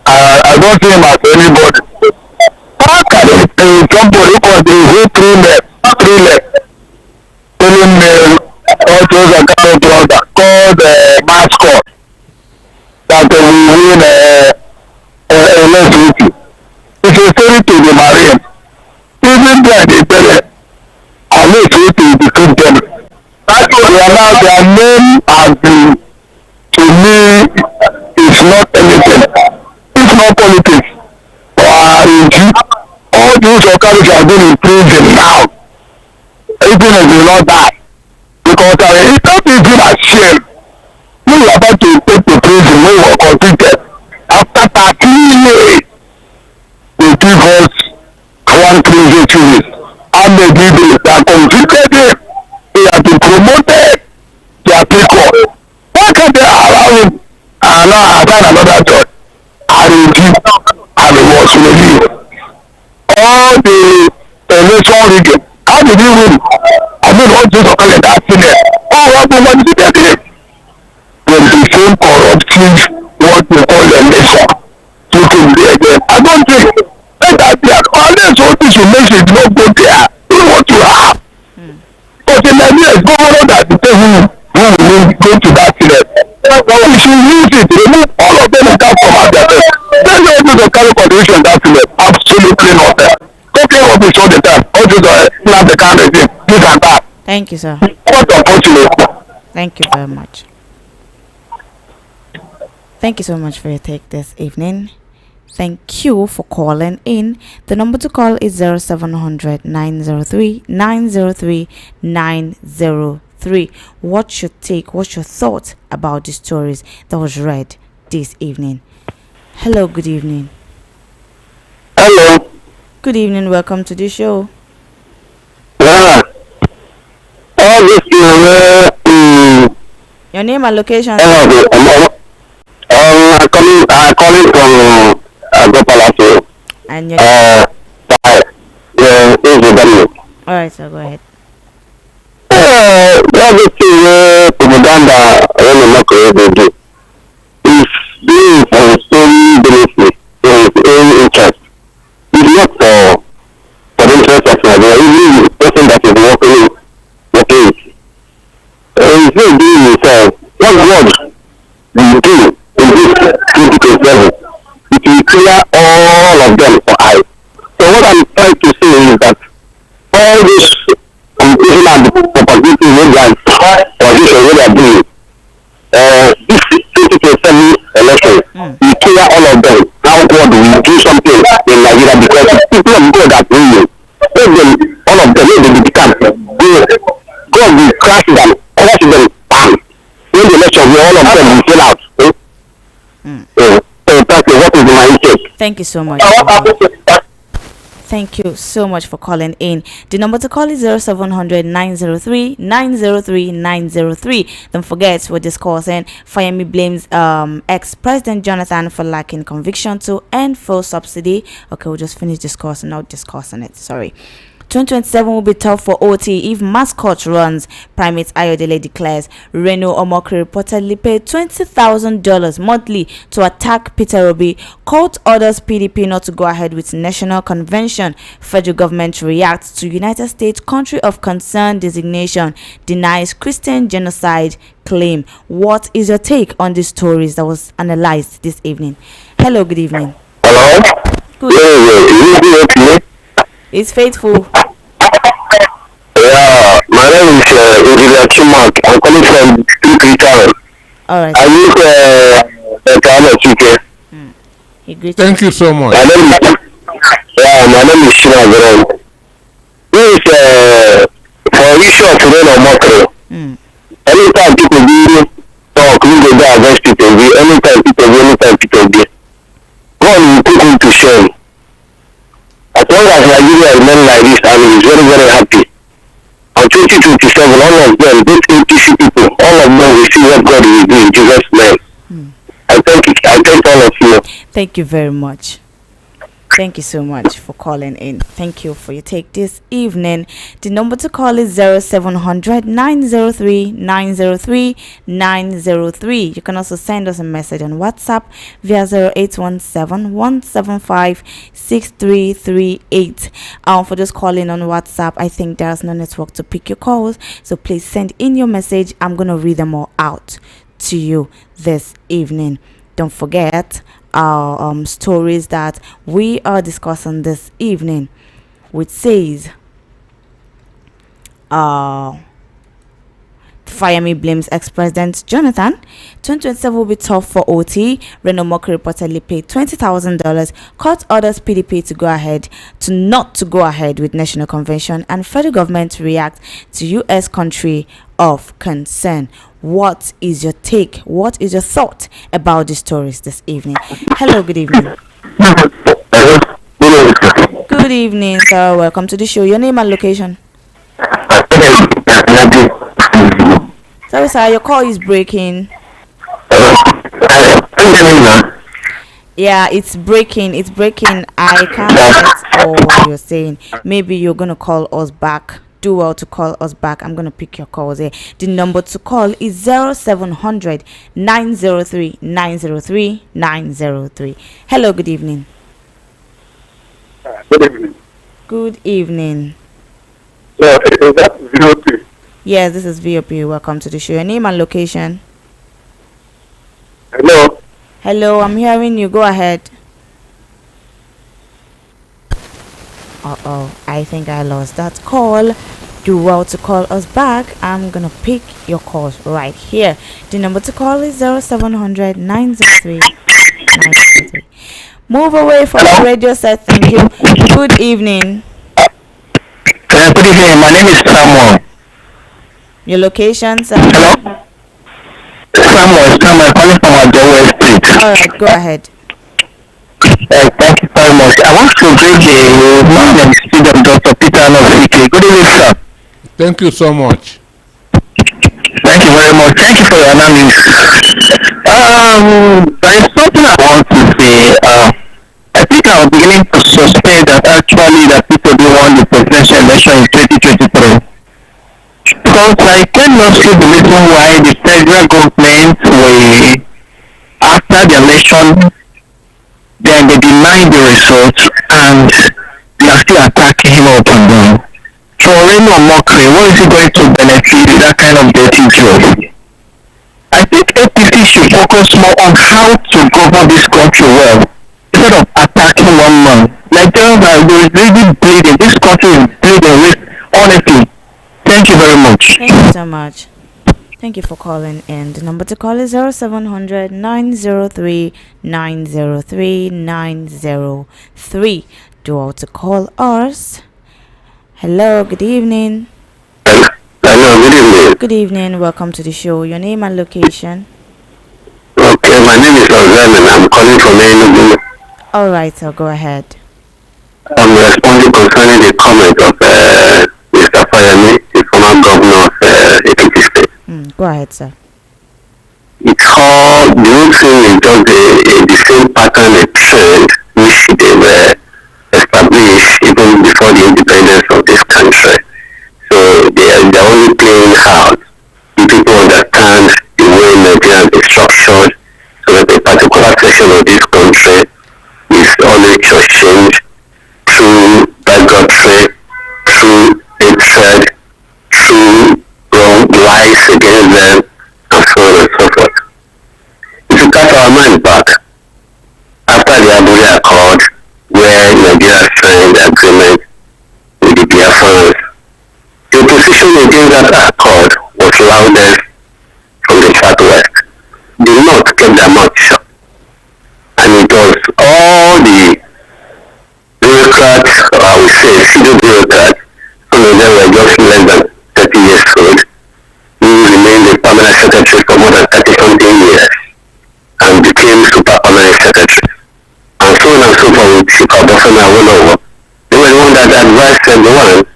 I don't see him as anybody. How can somebody who can do three legs, telling me all those are called mascot that will win electricity. It's a story to the marine. Even then they tell them, unless you to defeat them. That's why their name has been, to me, it's not anything. It's not politics. All these localities have been in prison now. Even if they not die. Because it's not even a shame. We were about to take to prison when we were convicted. After 13 years, they give us one crazy series. And they give it, they are convicted him. He has been promoted. They are people. Why can't they allow him? And now I find another judge. And he was released. All the election rigging. How did he win? I mean, what just occurred in that Senate? What did they do? When the same corruption, what we call election, took him there again. I don't think that they are unless all this will make it not go there. You want to have. But in Nigeria, it's governor that the person who will go to that Senate. We should use it, remove all of them and come from out there. There's no able to carry contribution in that Senate. Absolutely not there. Talking what we saw the time, all these not the kind of thing, this and that. thank you, sir. What unfortunate. Thank you very much. Thank you so much for your take this evening. Thank you for calling in. The number to call is 0700 903 903 903. What's your take? What's your thought about the stories that was read this evening? Hello, good evening. Hello. Good evening. Welcome to the show. Yeah. All this Your name and location. I'm calling from Gopalato. And your all right, so go ahead. Everything propaganda really not created do is being for his own benefit, for his own interest. It's not for the interest of Nigeria. Even the person that is working with. He's not doing himself. What God will do in this 2027, it will clear all of them for eyes. So what I'm trying to say is that all this competition and the propaganda programs or this what they are doing, this 2027 election, we clear all of them. Now God will do something in Nigeria because people of God are doing it. All of them, they become God will crash them, bam. When the election, all of them will fill out. So that's what is my take. Thank you so much. Thank you so much for calling in. The number to call is 0700 903 903 903. Don't forget, we're discussing Fayemi blames ex-president Jonathan for lacking conviction to end full subsidy. Okay, we'll just finish discussing, not discussing it. Sorry. 2027 will be tough for OT if mascot runs, Primate Ayodele declares. Reno Omokri reportedly paid $20,000 monthly to attack Peter Obi. Court orders PDP not to go ahead with national convention. Federal government reacts to United States country of concern designation. Denies Christian genocide claim. What is your take on these stories that was analyzed this evening? Hello, good evening. Hello? Good. Yeah. It's faithful. Yeah, my name is Engineer Chimak. I'm calling from Trinity. All right. I use the Ghana TK. He greets Thank you so much. My name is Shina Gren. This is for issue of Reno Mokro. Anytime people do talk, we go there against people. Anytime people do. God will put him to shame. As long as Nigeria remain like this, and he is very, very happy. And 2027, all of them, those APC people, all of them will see what God will do in Jesus' name. I thank all of you. Thank you very much. Thank you so much for calling in. Thank you for your take this evening. The number to call is 0700 903 903 903. You can also send us a message on WhatsApp via 0817 175 6338. For just calling on WhatsApp, I think there's no network to pick your calls. So please send in your message. I'm going to read them all out to you this evening. Don't forget our stories that we are discussing this evening, which says Fayemi blames ex-president Jonathan. 2027 will be tough for OT. Reno Moki reportedly paid $20,000. Court orders PDP not to go ahead with national convention, and federal government react to U.S. country of concern. What is your take? What is your thought about the stories this evening? Hello, good evening. Good evening, sir. Welcome to the show. Your name and location? Sorry, sir, your call is breaking. Yeah, it's breaking. I can't get all you're saying. Maybe you're gonna call us back. Do well to call us back. I'm gonna pick your calls here. The number to call is 0700 903 903 903. Hello, good evening. Good evening. Good evening. Yeah, is that VOP? Yes, this is VOP. Welcome to the show. Your name and location? Hello? Hello, I'm hearing you. Go ahead. I think I lost that call. Do well to call us back. I'm gonna pick your calls right here. The number to call is 0700 903 903. Move away from the radio set. Thank you. Good evening. Good evening. My name is Samuel. Your location, sir? Hello? Samuel, calling from Ajowo Street. Alright, go ahead. Thank you very much. I want to greet the man and student, Dr. Peter Nosike. Good evening, sir. Thank you so much. Thank you very much. Thank you for your analysis. There is something I want to say. I think I was beginning to suspect that actually that people do want the presidential election in 2023. Because I cannot see the reason why the federal government will, after the election, then they deny the results and they are still attacking him up and down. For Reno Mokri, what is he going to benefit with that kind of dirty job? I think APC should focus more on how to govern this country well instead of attacking one man. Nigerians are really bleeding. This country is bleeding, honestly. Thank you very much. Thank you so much. Thank you for calling in. The number to call is 0700 903 903 903. Do all to call us. Hello, good evening. Hello, good evening. Good evening. Welcome to the show. Your name and location? Okay, my name is Ozan and I'm calling from Enugu. Alright, so go ahead. I'm responding concerning the comment of Mr. Fayemi, the former governor of Ekiti State. Go ahead, sir. It's all, the whole thing is just the same pattern, a trend which they were established even before the independence of this and they're only playing out. The people understand the way Nigeria is structured, so that a particular section of this country is always just changed through bigotry, through hatred, through wrong lies against them, and so on and so forth. If you cast our mind back, after the Abuja Accord, where Nigeria signed the agreement with the Biafrans, the opposition against that accord was loudest from the southwest. The north kept their mouth shut. And it was all the bureaucrats, or I would say pseudo bureaucrats, some of them were just less than 30 years old, who remained a permanent secretary for more than 30 something years and became super permanent secretary. And so on and so forth with Shikabofana and Wolowo. They were the one that advised everyone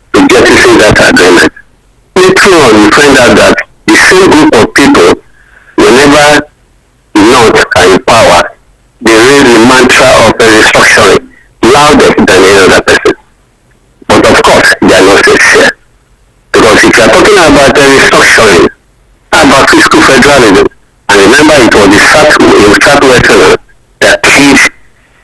to jettison that agreement. Later on, we find out that the same group of people, whenever the North are in power, they raise the mantra of restructuring louder than any other person. But of course, they are not sincere. Because if you are talking about restructuring, about fiscal federalism, and remember it was the Southwesterners that killed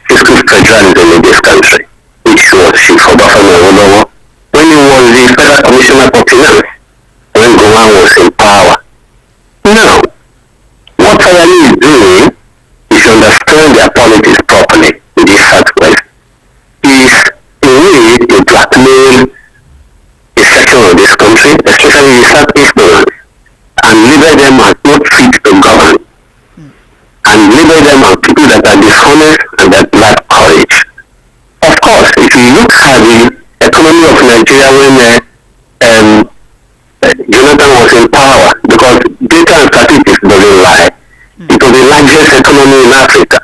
fiscal federalism in this country, which was Shikabofana and Wolowo, when he was the Federal Commissioner for Finance, when Gowan was in power. Now, what Fayani is doing is to understand their politics properly in this Southwest. Is a way to blackmail a section of this country, especially the Southeasterners, and label them as not fit to govern, and label them as people that are dishonest and that lack courage. Of course, if you look at the economy of Nigeria when Jonathan was in power, because data and statistics doesn't lie, it was the largest economy in Africa,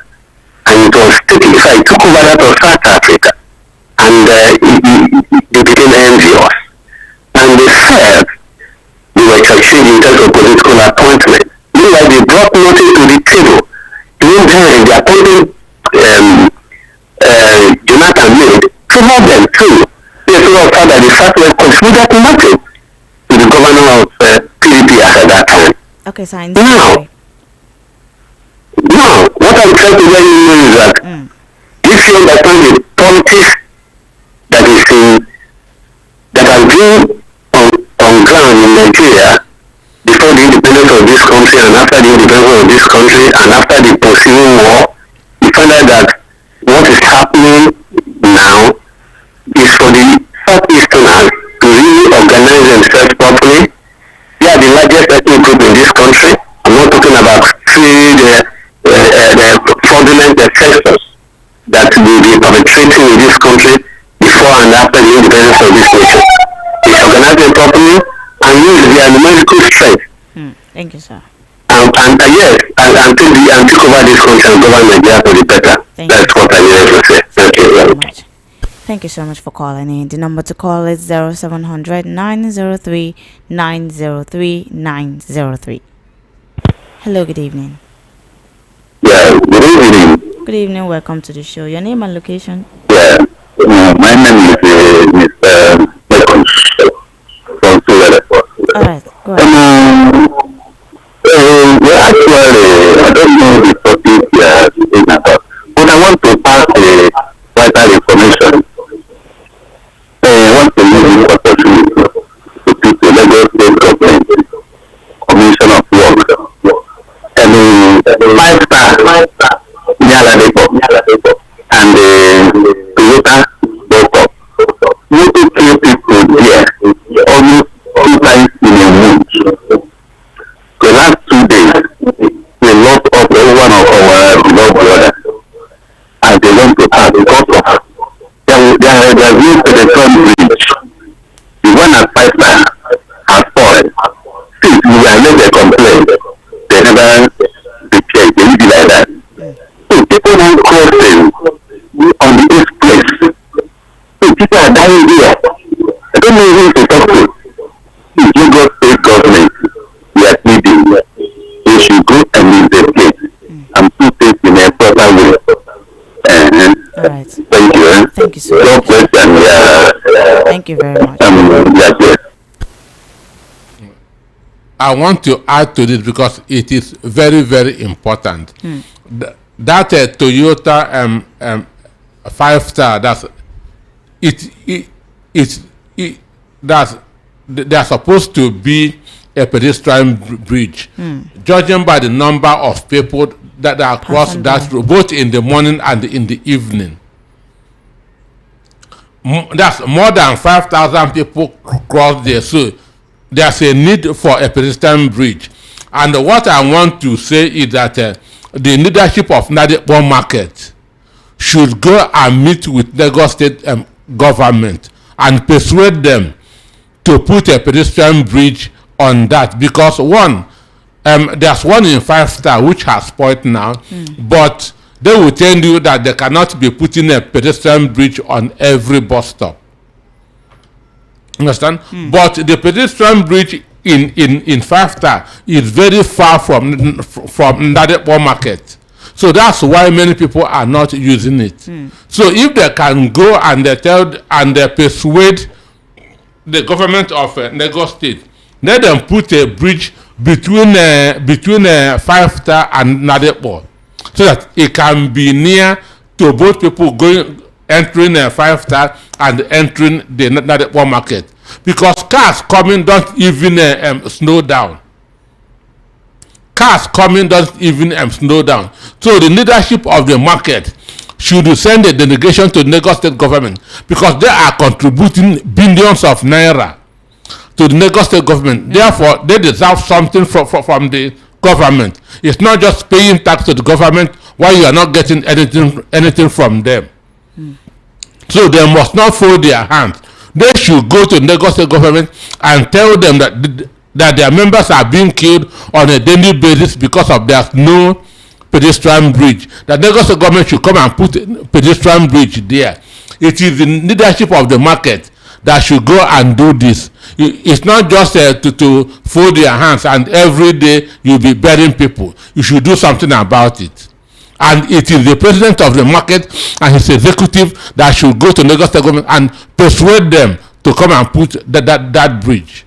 and it was taking, so it took over that of South Africa, and they became envious, and they said they were exchanging in terms of political appointment. Meanwhile, they brought nothing to the table. Even then, the appointment Jonathan made favored them too. They saw that the Southwest considered nothing to the governor of PDP at that time. Okay, science. Now, what I'm trying to let you know is that if you understand the politics that is that has been on ground in Nigeria before the independence of this country and after the independence of this country and after the preceding war, you find out that what is happening now is for the Southeasterners to really organize themselves properly. They are the largest ethnic group in this country. I'm not talking about the fraudulent sectors that will be perpetrating in this country before and after the independence of this nation. They organize them properly and use their numerical strength. Thank you, sir. And take over this country and govern Nigeria for the better. That's what I need to say. Thank you very much. Thank you so much for calling in. The number to call is 0700 903 903 903. Hello, good evening. Yeah, good evening. Good evening, welcome to the show. Your name and location? Yeah, my name is Mr. Malcolm from Sudan. Alright, go ahead. Well, actually, I don't know the topic you are speaking about, but I want to pass a vital information. I want to use this opportunity to put the Lagos State Government Commission of Work and five-star Nyala Depot and Toyota Boko. You to kill people there almost 2 times in a month. The last 2 days, we lost of one of our beloved brothers and they went to pass because of there is no pedestrian bridge. The one at 5 times has fallen. Since we are made a complaint, they never checked. They did like that. So people don't crossing on the express. So people are dying there. I don't know who to talk to. The Lagos State government, we are pleading. They should go and investigate and put things in a proper way. Alright. Thank you. Thank you so much. And, Thank you very much. Yes. I want to add to this because it is very, very important. That Toyota 5-star, they're supposed to be a pedestrian bridge. Judging by the number of people that are across that road, both in the morning and in the evening. That's more than 5,000 people cross there. So there's a need for a pedestrian bridge. And what I want to say is that the leadership of Nadipo Market should go and meet with Lagos State government and persuade them to put a pedestrian bridge on that, because one, there's one in 5-star which has spoiled now, but they will tell you that they cannot be putting a pedestrian bridge on every bus stop. Understand? But the pedestrian bridge in 5-star is very far from Nadipo Market. So that's why many people are not using it. So if they can go and they tell and they persuade the government of Lagos State, let them put a bridge between 5-star and Nadipo, so that it can be near to both people entering 5-star and entering the Nadipo Market, because cars coming don't even slow down. Cars coming doesn't even slow down. So the leadership of the market should send a delegation to the Lagos State government, because they are contributing billions of naira to the Lagos State government. Therefore, they deserve something from the government. It's not just paying tax to the government while you are not getting anything from them. So they must not fold their hands. They should go to the Lagos State government and tell them that their members are being killed on a daily basis because of there's no pedestrian bridge. The Lagos State government should come and put a pedestrian bridge there. It is the leadership of the market that should go and do this. It's not just to fold their hands and every day you'll be burying people. You should do something about it. And it is the president of the market and his executive that should go to Lagos State government and persuade them to come and put that bridge.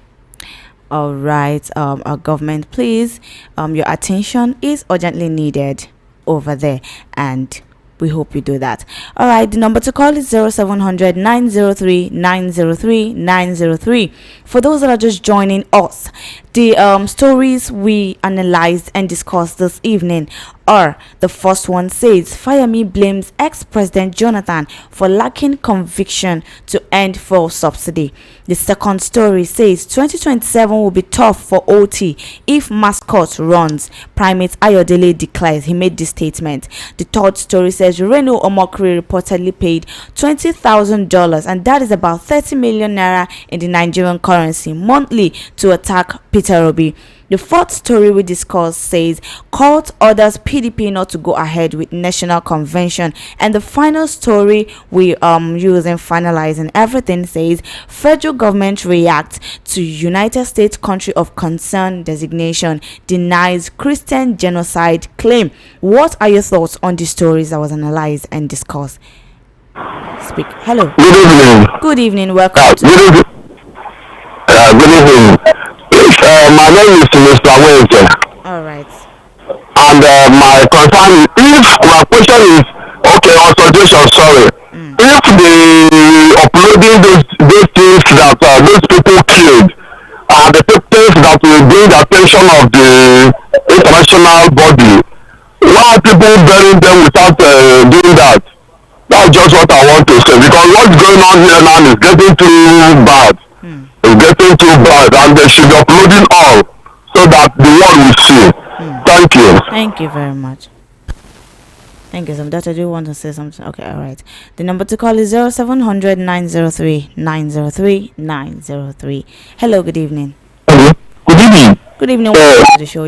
All right, our government, please, your attention is urgently needed over there, and we hope you do that. All right, the number to call is 0700 903 903 903. For those that are just joining us, the stories we analyzed and discussed this evening are: the first one says Fayemi blames ex-president Jonathan for lacking conviction to end fuel subsidy. The second story says 2027 will be tough for OT if mascot runs. Primate Ayodele declares. He made this statement. The third story says Reno Omokri reportedly paid $20,000, and that is about 30 million naira in the Nigerian currency monthly, to attack Peter Obi. The fourth story we discussed says court orders PDP not to go ahead with national convention. And the final story we use in finalizing everything says federal government reacts to United States country of concern designation, denies Christian genocide claim. What are your thoughts on the stories that was analyzed and discussed? Speak. Hello. Good evening. Good evening. Welcome. Good evening. My name is Mr. Wente. All right. And my concern is, if my question is, okay, on suggestion, sorry, if the uploading those things that those people killed are the things that will bring the attention of the international body, why are people burying them without doing that? That's just what I want to say, because what's going on here now is getting too bad. It's getting too bad, and they should be uploading all so that the world will see. Thank you. Thank you very much. Thank you. Some doctor, do you want to say something? Okay, all right. The number to call is 0700 903 903 903. Hello, good evening. Hello. Good evening. Good evening. Welcome to the show. I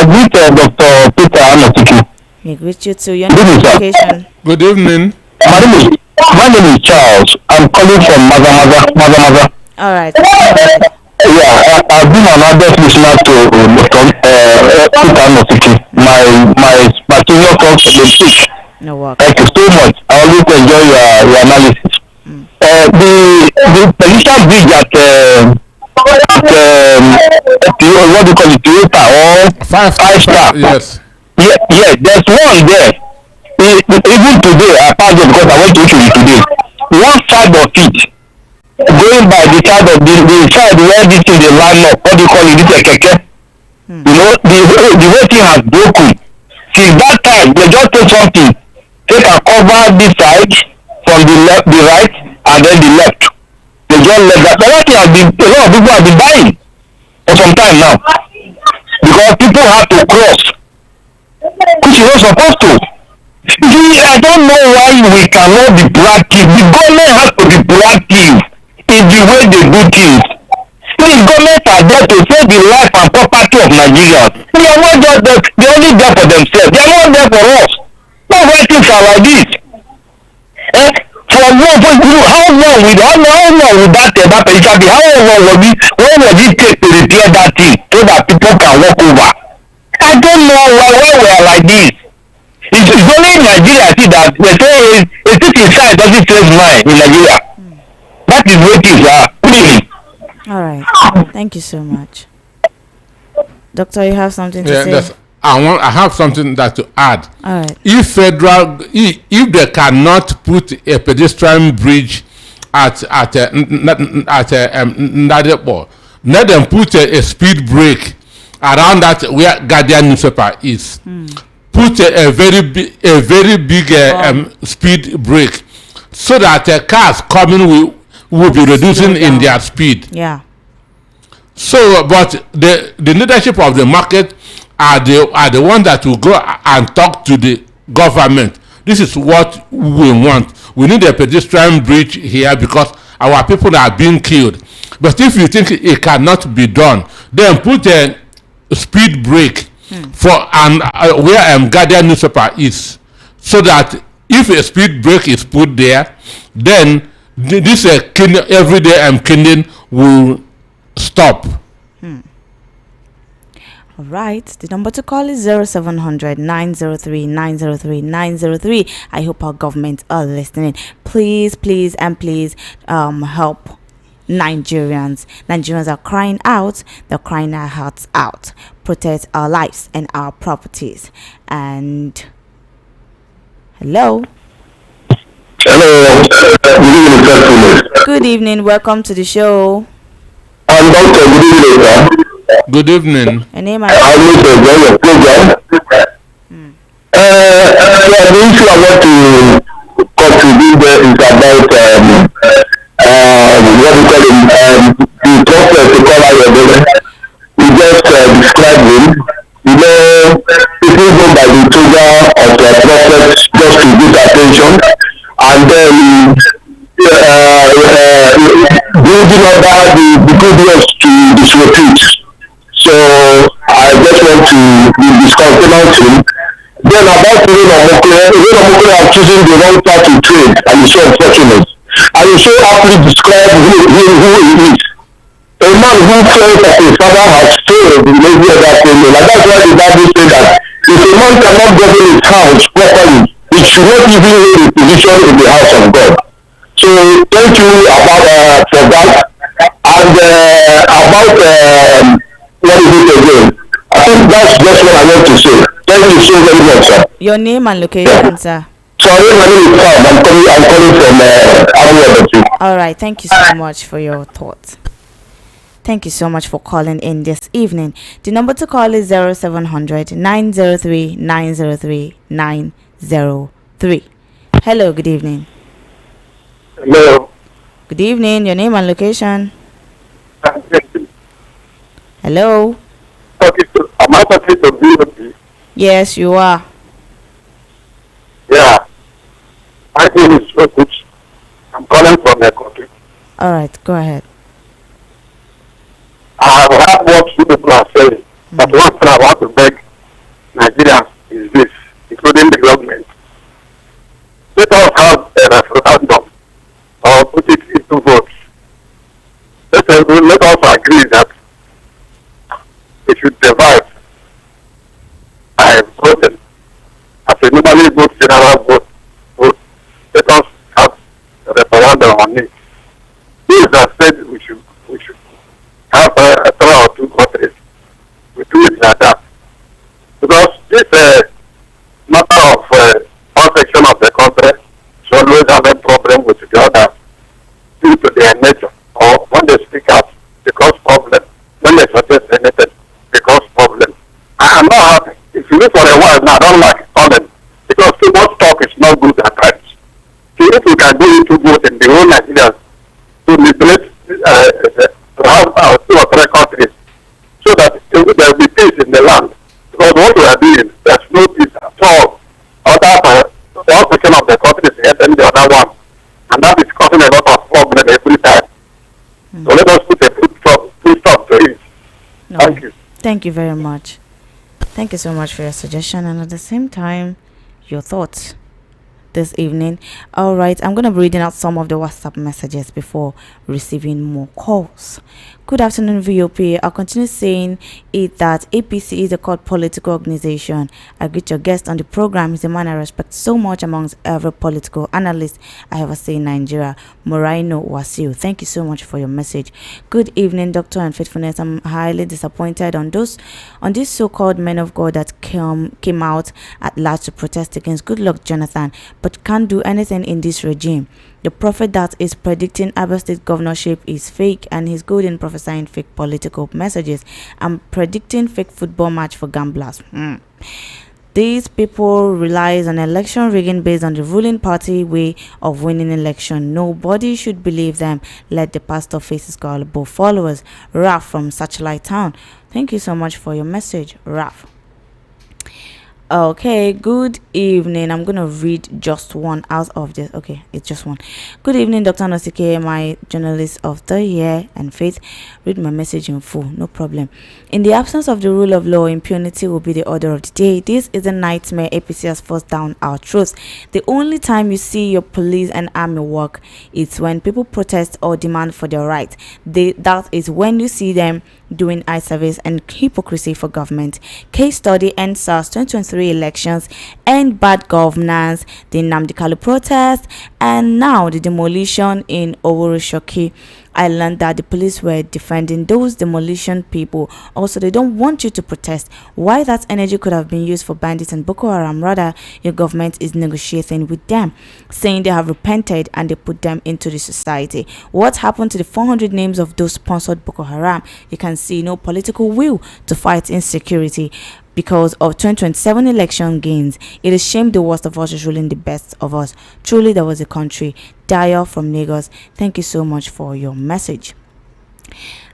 greet Dr. Peter Amatiki. We greet you too. Your notification. Good evening. My name is Charles. I'm calling from Maza. All right. Yeah, I've been an address listener to Peter Amatiki. My senior comes from the speech. No work. Thank you so much. I always enjoy your analysis. The Pelisa bridge at what do you call it, Toyota or Five Five star. Star. Yes. Yeah, there's one there. Even today, I passed it because I went to Italy today. One side of it, going by the side of the side where this thing they line up, what do you call it, this keke. You know, the whole thing has broken. Since that time, they just take something, take and cover this side from the left, the right, and then the left. They just let that. The other thing has been, a lot of people have been dying for some time now because people have to cross, which is not supposed to. See, I don't know why we cannot be proactive. The government has to be proactive in the way they do things. The government are there to save the life and property of Nigerians. They are not just there, they only there for themselves. They are not there for us. That's why things are like this. Eh? For long, how long will that petition be? How long will it, when will it take to repair that thing so that people can walk over? I don't know why we are like this. It's only in Nigeria I see that they say a city inside doesn't save mine in Nigeria. That is what it is. Really. All right. Thank you so much. Doctor, you have something to say? Yes. I have something that to add. All right. If they cannot put a pedestrian bridge at Nadepo, let them put a speed brake around that where Guardian newspaper is. Put a very big speed brake so that cars coming will be reducing in their speed. Yeah. So, but the leadership of the market are the ones that will go and talk to the government. This is what we want. We need a pedestrian bridge here because our people are being killed. But if you think it cannot be done, then put a speed brake for where Guardian newspaper is, so that if a speed brake is put there, then this everyday killing will stop. All right. The number to call is 0700 903 903 903. I hope our government are listening. Please, please, and please help Nigerians. Nigerians are crying out. They're crying their hearts out. Protect our lives and our properties. And hello. Hello. Good evening. Welcome to the show. I'm Doctor. Good evening, sir. Good evening. Your name I need to join your program. The issue I want to contribute there is about what we call him, the prophet to call out your brother. You just described him. You know, if you go by the trigger of the prophet just to give attention, and then building over the good words to disrepute. So I just want to discontinue him. Then about Omokole have chosen the wrong path to trade, and it's so unfortunate. And you so aptly describe who he is. A man who felt that his father has failed in every other thing. And that's why the Bible says that if a man cannot govern his house properly, he should not even hold a position in the house of God. So thank you about for that. And about what is it again? I think that's just what I want to say. Thank you so very much, sir. Your name and location, sir. Sorry, my name is Sam. I'm calling from Abu. All right. Thank you so much for your thoughts. Thank you so much for calling in this evening. The number to call is 0700 903 903 903. Hello, good evening. Hello. Good evening. Your name and location. Hello. Am I talking to BOP? Yes, you are. Yeah. My name is Rokuch. I'm calling from the country. All right, go ahead. I have heard what people are saying. But one thing I want to beg Nigerians is this, including the government. Let us have a referendum or put it into votes. Let us agree that we should divide by voting. As a normally vote, general vote. Let us have a referendum on it. These are said we should have 3 or 2 countries. another one. And that is causing a lot of problem every time. So let us put a full stop to it. No. Thank you. Thank you very much. Thank you so much for your suggestion and at the same time, your thoughts this evening. All right, I'm going to be reading out some of the WhatsApp messages before receiving more calls. Good afternoon, VOP. I'll continue saying it that APC is a called political organization. I greet your guest on the program. He's a man I respect so much amongst every political analyst I ever see in Nigeria. Moraino Wasiu. Thank you so much for your message. Good evening, Doctor and Faithfulness. I'm highly disappointed on these so-called men of God that came out at large to protest against Goodluck Jonathan, but can't do anything in this regime. The prophet that is predicting Abia State governorship is fake, and he's good in prophesying fake political messages and predicting fake football match for gamblers. These people relies on election rigging based on the ruling party way of winning election. Nobody should believe them. Let the pastor face his gullible followers. Raf from Satellite Town. Thank you so much for your message, Raf. Okay, good evening. I'm gonna read just one out of this. Okay, it's just one. Good evening, Dr. Nosike, my journalist of the year and faith. Read my message in full, no problem. In the absence of the rule of law, impunity will be the order of the day. This is a nightmare. APC has forced down our troops. The only time you see your police and army work is when people protest or demand for their right. That is when you see them doing eye service and hypocrisy for government. Case study: NSAS 2023 elections and bad governance, the Nnamdi Kanu protest, and now the demolition in Oworoshoki. I learned that the police were defending those demolition people. Also, they don't want you to protest. Why that energy could have been used for bandits and Boko Haram. Rather, your government is negotiating with them, saying they have repented and they put them into the society. What happened to the 400 names of those sponsored Boko Haram? You can see no political will to fight insecurity because of 2027 election gains. It is shame the worst of us is ruling the best of us. Truly, there was a country. Dyer from Lagos. Thank you so much for your message.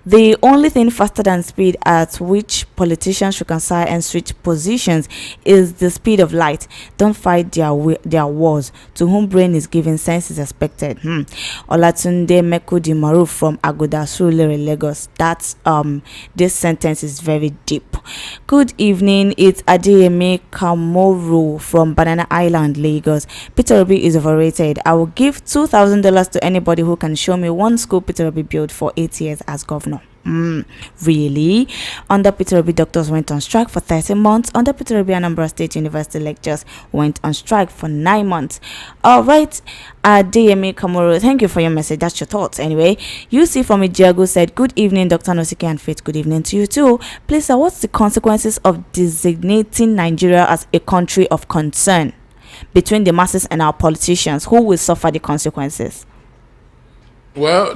The only thing faster than speed at which politicians reconcile and switch positions is the speed of light. Don't fight their wars. To whom brain is given, sense is expected. Olatunde Mekudi Maruf from Agoda Surulere, Lagos. That's this sentence is very deep. Good evening. It's Adeyemi Kamoru from Banana Island, Lagos. Peter Obi is overrated. I will give $2,000 to anybody who can show me one school Peter Obi built for 8 years as governor. Really? Under Peter Obi, doctors went on strike for 30 months. Under Peter Obi, Anambra State University lecturers went on strike for 9 months. All right, DMA Kamuru, thank you for your message. That's your thoughts. Anyway, UC from Ijago said, good evening, Dr. Nosike and Faith. Good evening to you too. Please, sir, what's the consequences of designating Nigeria as a country of concern between the masses and our politicians? Who will suffer the consequences? Well,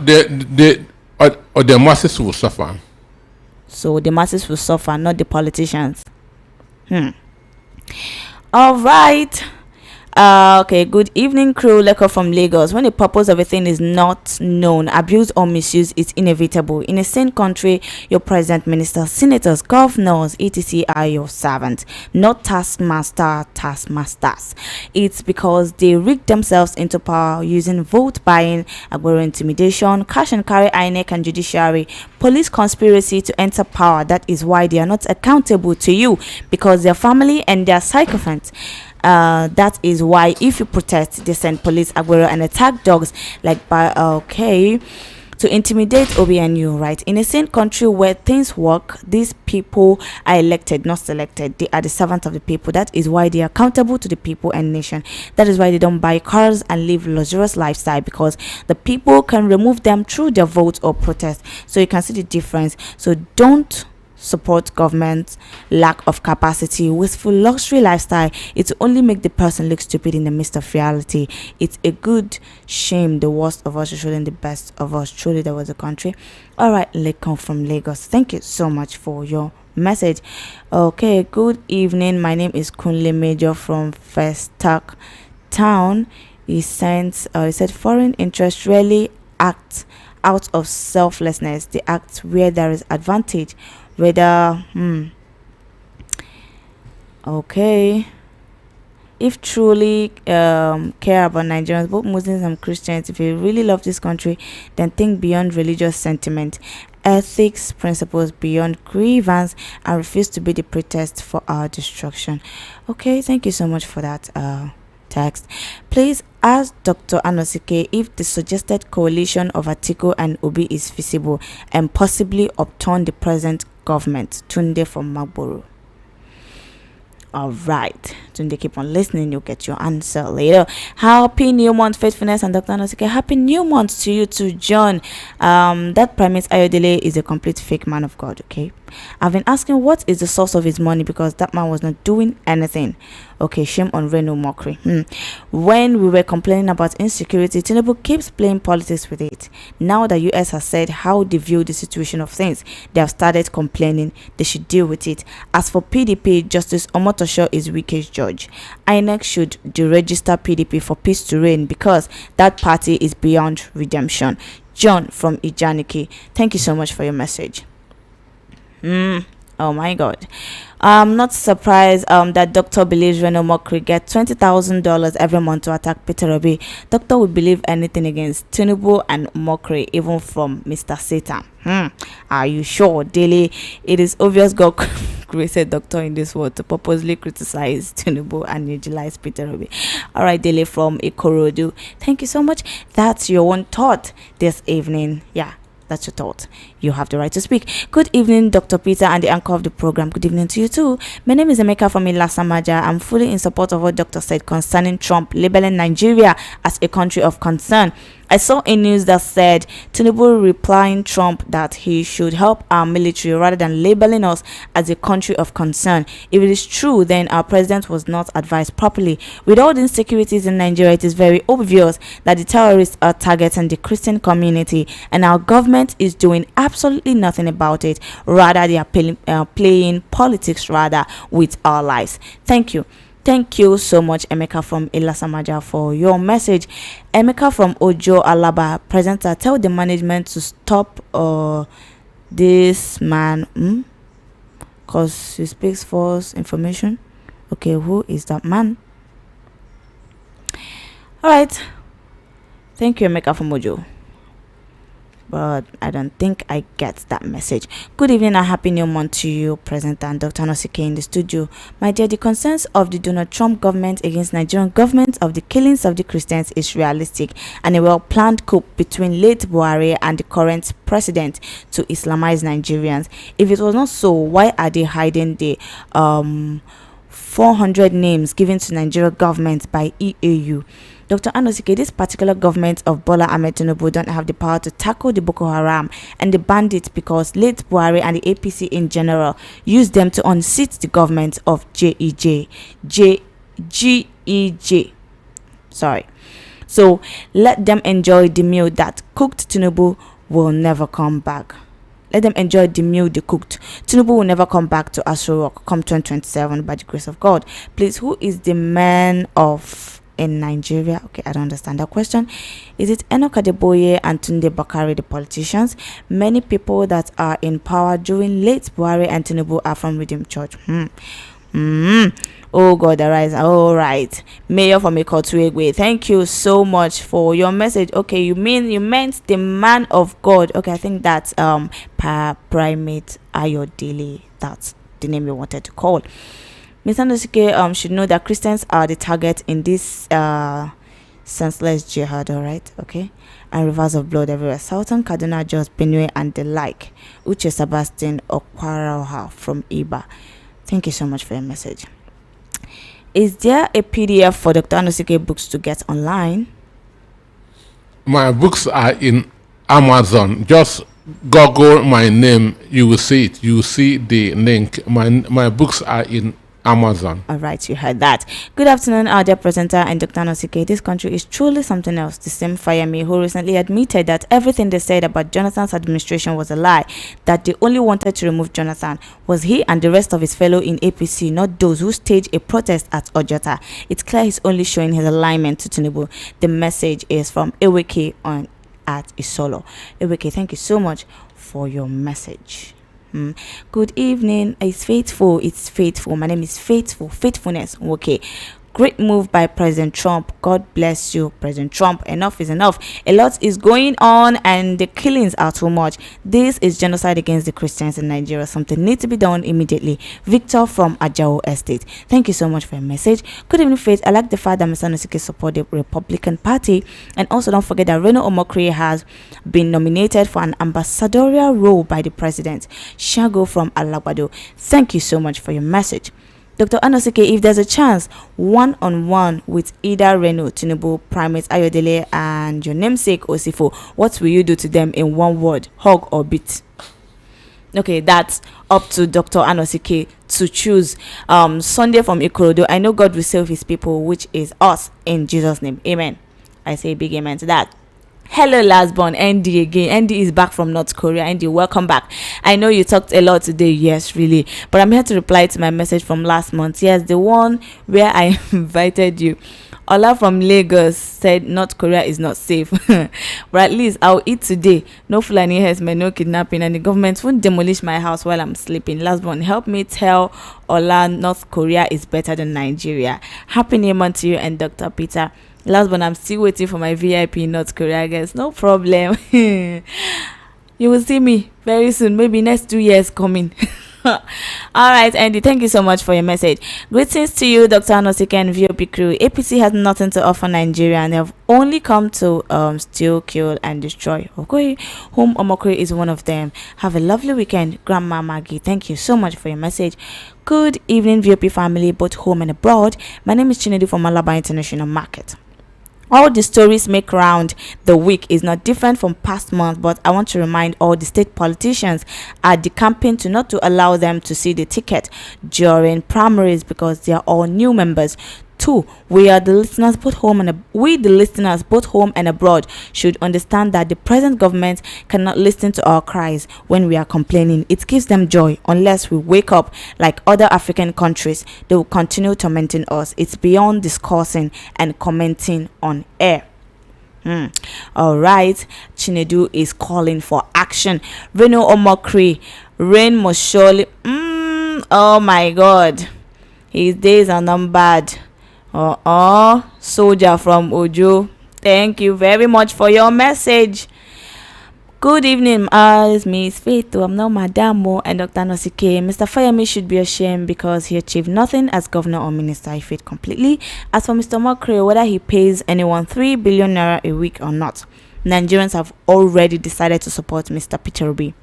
or the masses will suffer. So the masses will suffer, not the politicians. All right. Okay, good evening, crew. Leko from Lagos. When the purpose of a thing is not known, abuse or misuse is inevitable. In a sane country, your president, ministers, senators, governors, etc. are your servants, not taskmasters. It's because they rig themselves into power using vote buying, agboro intimidation, cash and carry, INEC and judiciary, police conspiracy to enter power. That is why they are not accountable to you, because their family and their sycophants. That is why if you protest, they send police, agboro, and attack dogs to intimidate Obi and you, right? In a sane country where things work, these people are elected, not selected. They are the servants of the people. That is why they are accountable to the people and nation. That is why they don't buy cars and live luxurious lifestyle, because the people can remove them through their vote or protest. So you can see the difference. So don't support government lack of capacity, wasteful luxury lifestyle. It only make the person look stupid in the midst of reality. It's a good shame the worst of us is showing the best of us. Truly, there was a country. All right, Lekon from Lagos. Thank you so much for your message. Okay, good evening. My name is Kunle Major from Festac Town. He said foreign interest rarely act out of selflessness. They act where there is advantage. Whether okay, if truly care about Nigerians, both Muslims and Christians, if you really love this country, then think beyond religious sentiment, ethics, principles beyond grievance, and refuse to be the pretext for our destruction. Okay, thank you so much for that text. Please ask Dr. Anosike if the suggested coalition of Atiku and Obi is feasible and possibly upturn the present government. Tunde from Magboro. All right, Tunde, keep on listening. You'll get your answer later. Happy New Month, Faithfulness, and Dr. Anosike. Happy New Month to you too, John. That Primate Ayodele is a complete fake man of God. Okay, I've been asking what is the source of his money because that man was not doing anything. Okay, shame on Reno Mockery. When we were complaining about insecurity, Tinubu keeps playing politics with it. Now the US has said how they view the situation of things, they have started complaining. They should deal with it. As for PDP, Justice Omotosho is weakest judge. INEC should deregister PDP for peace to reign because that party is beyond redemption. John from Ijaniki, thank you so much for your message. Oh my God. I'm not surprised that Doctor believes Reno Mockery gets $20,000 every month to attack Peter Obi. Doctor would believe anything against Tinubu and Mockery, even from Mr. Satan. Are you sure, Daily? It is obvious God created Doctor in this world to purposely criticize Tinubu and utilize Peter Obi. All right, Daily from Ikorodu. Thank you so much. That's your one thought this evening. Yeah. That's your thought. You have the right to speak. Good evening, Dr. Peter and the anchor of the program. Good evening to you too. My name is Emeka from Ilasamaja. I'm fully in support of what Doctor said concerning Trump labeling Nigeria as a country of concern. I saw a news that said Tinubu replying Trump that he should help our military rather than labeling us as a country of concern. If it is true, then our president was not advised properly. With all the insecurities in Nigeria, it is very obvious that the terrorists are targeting the Christian community and our government is doing absolutely nothing about it. Rather, they are playing politics rather with our lives. Thank you. Thank you so much, Emeka from Ilasamaja, for your message. Emeka from Ojo Alaba, presenter, tell the management to stop this man because he speaks false information. Okay, who is that man? All right. Thank you, Emeka from Ojo. But I don't think I get that message. Good evening and happy new month to you, presenter and Dr. Anosike in the studio. My dear, the concerns of the Donald Trump government against Nigerian government of the killings of the Christians is realistic and a well-planned coup between late Buhari and the current president to Islamize Nigerians. If it was not so, why are they hiding the 400 names given to Nigeria government by EAU? Dr. Anosike, this particular government of Bola Ahmed Tinubu don't have the power to tackle the Boko Haram and the bandits because late Buhari and the APC in general used them to unseat the government of GEJ. Sorry. So let them enjoy the meal that cooked Tinubu will never come back. Let them enjoy the meal they cooked. Tinubu will never come back to Aso Rock come 2027 by the grace of God. Please, who is the man of in Nigeria? Okay, I don't understand that question. Is it Enoch Adeboye and Tunde Bakari, the politicians? Many people that are in power during late Buhari and Tinubu are from Redeemed Church. Oh God, arise. All right, Mayor from Ikotuegwe, thank you so much for your message. Okay, you meant the man of God. Okay, I think that's Primate Ayodele. That's the name you wanted to call. Ms. Anosike should know that Christians are the target in this senseless jihad, alright? Okay? And rivers of blood everywhere. Southern Kaduna, Jos, Benue, and the like. Uche Sebastian Okwaraha from Iba. Thank you so much for your message. Is there a PDF for Dr. Anosike books to get online? My books are in Amazon. Just Google my name, you will see it. You will see the link. My books are in Amazon. All right, you heard that. Good afternoon, our dear presenter and Dr. Anosike. This country is truly something else. The same Fayemi who recently admitted that everything they said about Jonathan's administration was a lie, that they only wanted to remove Jonathan. Was he and the rest of his fellow in APC not those who staged a protest at Ojota? It's clear he's only showing his alignment to Tinubu. The message is from Eweke at Isolo. Eweke, thank you so much for your message. Good evening. It's faithful. My name is Faithful. Faithfulness. Okay. Great move by President Trump. God bless you, President Trump. Enough is enough. A lot is going on and the killings are too much. This is genocide against the Christians in Nigeria. Something needs to be done immediately. Victor from Ajao Estate. Thank you so much for your message. Good evening, Faith. I like the fact that Mr. Nosike support the Republican Party. And also don't forget that Reno Omokri has been nominated for an ambassadorial role by the president. Shago from Alagbado. Thank you so much for your message. Dr. Anosike, if there's a chance, one-on-one with either Reno, Tinubu, Primate Ayodele, and your namesake Osifo, what will you do to them in one word, hug or beat? Okay, that's up to Dr. Anosike to choose. Sunday from Ikorodu, I know God will save his people, which is us, in Jesus' name. Amen. I say big amen to that. Hello, last born Andy again. Andy is back from North Korea. Andy, welcome back. I know you talked a lot today, yes, really, but I'm here to reply to my message from last month. Yes, the one where I invited you. Ola from Lagos said North Korea is not safe. But at least I'll eat today. No Fulani herdsmen, no kidnapping, and the government won't demolish my house while I'm sleeping. Last one, help me tell Ola North Korea is better than Nigeria. Happy New Month to you and Dr. Peter. Last one, I'm still waiting for my VIP in North Korea, I guess. No problem. You will see me very soon, maybe next 2 years coming. All right, Andy, thank you so much for your message. Greetings to you, Dr. Anosike and VOP crew. APC has nothing to offer Nigeria and they have only come to steal, kill, and destroy. Okay, Home Omokri is one of them. Have a lovely weekend, Grandma Maggie. Thank you so much for your message. Good evening, VOP family, both home and abroad. My name is Chinedu from Malaba International Market. All the stories make round the week is not different from past months, but I want to remind all the state politicians at the campaign to not to allow them to see the ticket during primaries because they are all new members. 2, we the listeners both home and abroad should understand that the present government cannot listen to our cries when we are complaining. It gives them joy. Unless we wake up like other African countries, they will continue tormenting us. It's beyond discussing and commenting on air. All right, Chinedu is calling for action. Reno Omokri, rain must surely. Oh my God, his days are numbered. Soldier from Ojo, thank you very much for your message. Good evening, it's Miss Faith. I'm not Madam and Dr. Anosike. Mr. Fayemi should be ashamed because he achieved nothing as governor or minister. I failed completely. As for Mr. Mokre, whether he pays anyone 3 billion naira a week or not, Nigerians have already decided to support Mr. Peter Obi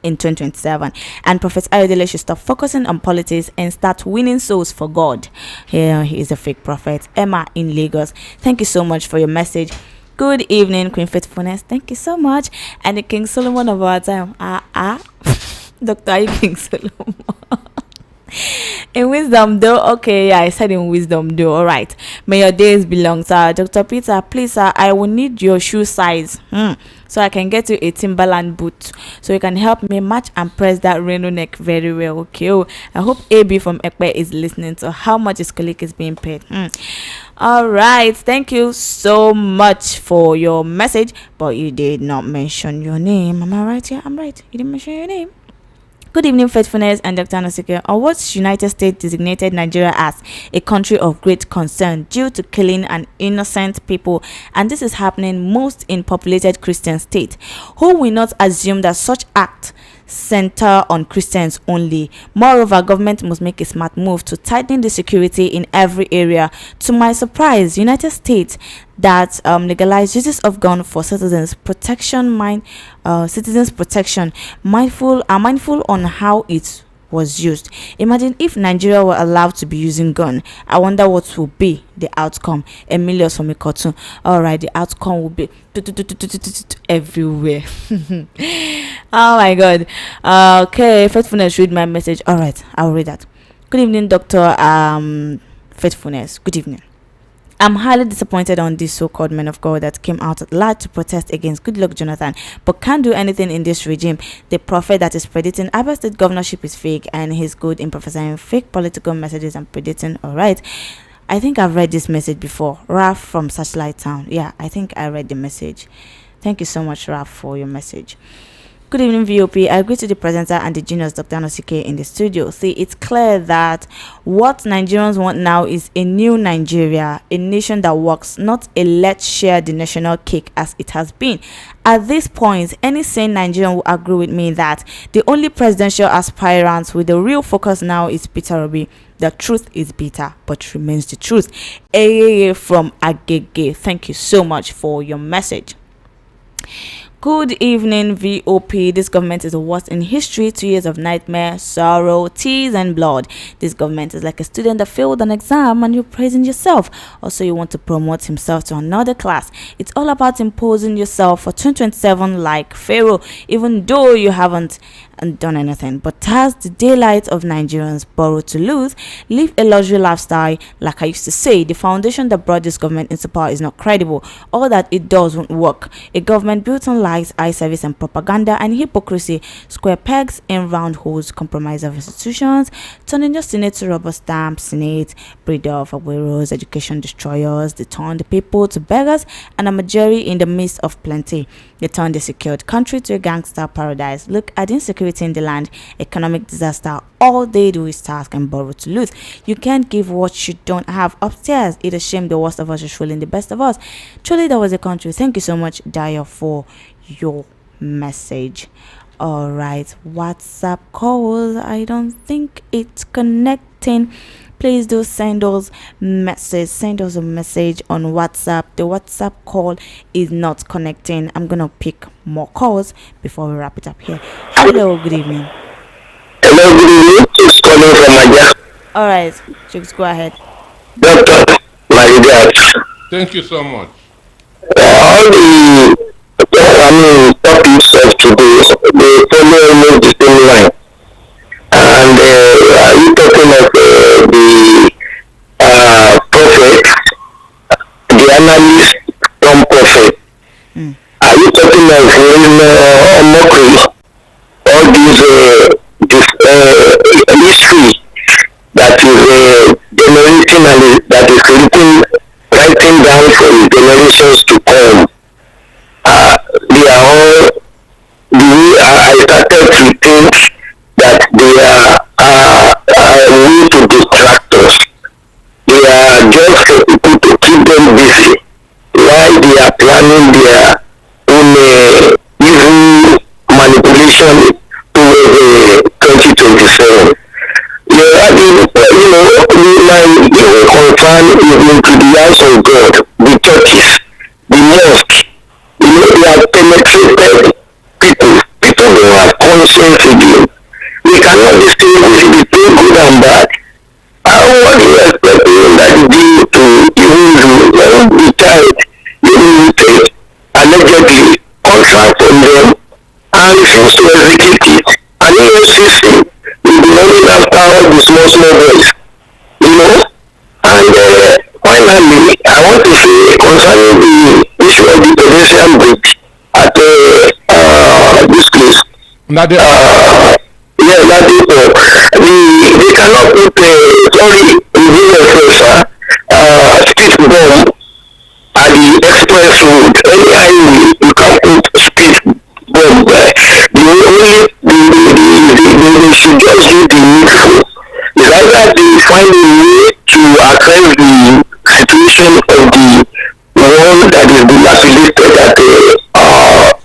in 2027, and Prophet Ayodele should stop focusing on politics and start winning souls for God. Here he is a fake prophet. Emma in Lagos, thank you so much for your message. Good evening, Queen Faithfulness. Thank you so much. And the King Solomon of our time. Dr. King Solomon. In wisdom though, okay, yeah, I said in wisdom though. All right, may your days belong, sir. Dr. Peter, please, sir, I will need your shoe size so I can get you a Timberland boot so you can help me match and press that Reno neck very well. Okay, I hope AB from Ekpe is listening to how much his colleague is being paid. All right, thank you so much for your message, but you did not mention your name. Am I right? Yeah, I'm right. You didn't mention your name. Good evening, Faithfulness and Dr. Anosike. On what United States designated Nigeria as a country of great concern due to killing an innocent people, and this is happening most in populated Christian state. Who will not assume that such act center on Christians only? Moreover, government must make a smart move to tighten the security in every area. To my surprise, United States that legalized uses of gun for citizens protection mindful on how it was used. Imagine if Nigeria were allowed to be using gun. I wonder what will be the outcome. Emilius from Ikotu. All right, the outcome will be everywhere. Oh my God. Okay, Faithfulness, read my message. All right, I'll read that. Good evening, Dr. Faithfulness. Good evening. I'm highly disappointed on these so-called men of God that came out loud to protest against Goodluck Jonathan, but can't do anything in this regime. The prophet that is predicting Abia State governorship is fake, and he's good in prophesying fake political messages and predicting. All right, I think I've read this message before. Raf from Satellite Town. Yeah, I think I read the message. Thank you so much, Raf, for your message. Good evening, VOP. I agree to the presenter and the genius Dr. Anosike in the studio. See, it's clear that what Nigerians want now is a new Nigeria, a nation that works, not a let's share the national cake as it has been. At this point, any sane Nigerian will agree with me that the only presidential aspirant with the real focus now is Peter Obi. The truth is bitter, but remains the truth. AA from Agege. Thank you so much for your message. Good evening, VOP. This government is the worst in history. 2 years of nightmare, sorrow, tears, and blood. This government is like a student that failed an exam and you're praising yourself. Also, you want to promote himself to another class. It's all about imposing yourself for 2027 like Pharaoh, even though you haven't done anything. But as the daylight of Nigerians borrow to lose, live a luxury lifestyle. Like I used to say, the foundation that brought this government into power is not credible. All that it does won't work. A government built on lies, eye service, and propaganda and hypocrisy. Square pegs in round holes, compromise of institutions, turning your Senate to rubber stamp Senate, breeder of Agueros, education destroyers. They turn the people to beggars and a majority in the midst of plenty. They turn the secured country to a gangster paradise. Look at insecurity in the land, economic disaster. All they do is task and borrow to lose. You can't give what you don't have upstairs. It is shame the worst of us is fooling the best of us. Truly, that was a country. Thank you so much, Daya, for your message. All right, WhatsApp calls. I don't think it's connecting. Please do send us message. Send us a message on WhatsApp. The WhatsApp call is not connecting. I'm gonna pick more calls before we wrap it up here. Hello, good evening. Hello, good evening. It's calling from Nigeria. All right, Chicks, go ahead. Doctor, my regards. Thank you so much. All the topics of today, they follow almost the same line. And are you talking of the prophet, the analyst from prophet? Are you talking of mockery? All this history that is generating and that is writing down for the generations to come. They are all the way I started to think that they are a way to distract us. They are just for people to keep them busy while they are planning their own evil manipulation towards 2027. My concern is to the house of God, the churches, the mosques. They have penetrated people. People don't have conscience again. We cannot distinguish between good and bad. What do you expect that due to even the child, you take allegedly contract from them and refuse to execute it. And EFCC will be running after all the small boys. And finally, I want to say concerning the issue of the pedestrian bridge at this place. Yeah, that is they cannot put speed bomb at the express road. Any highway you can put speed bomb there. They should just do the needful. It's either they find a way to address the situation of the one that is dilapidated at the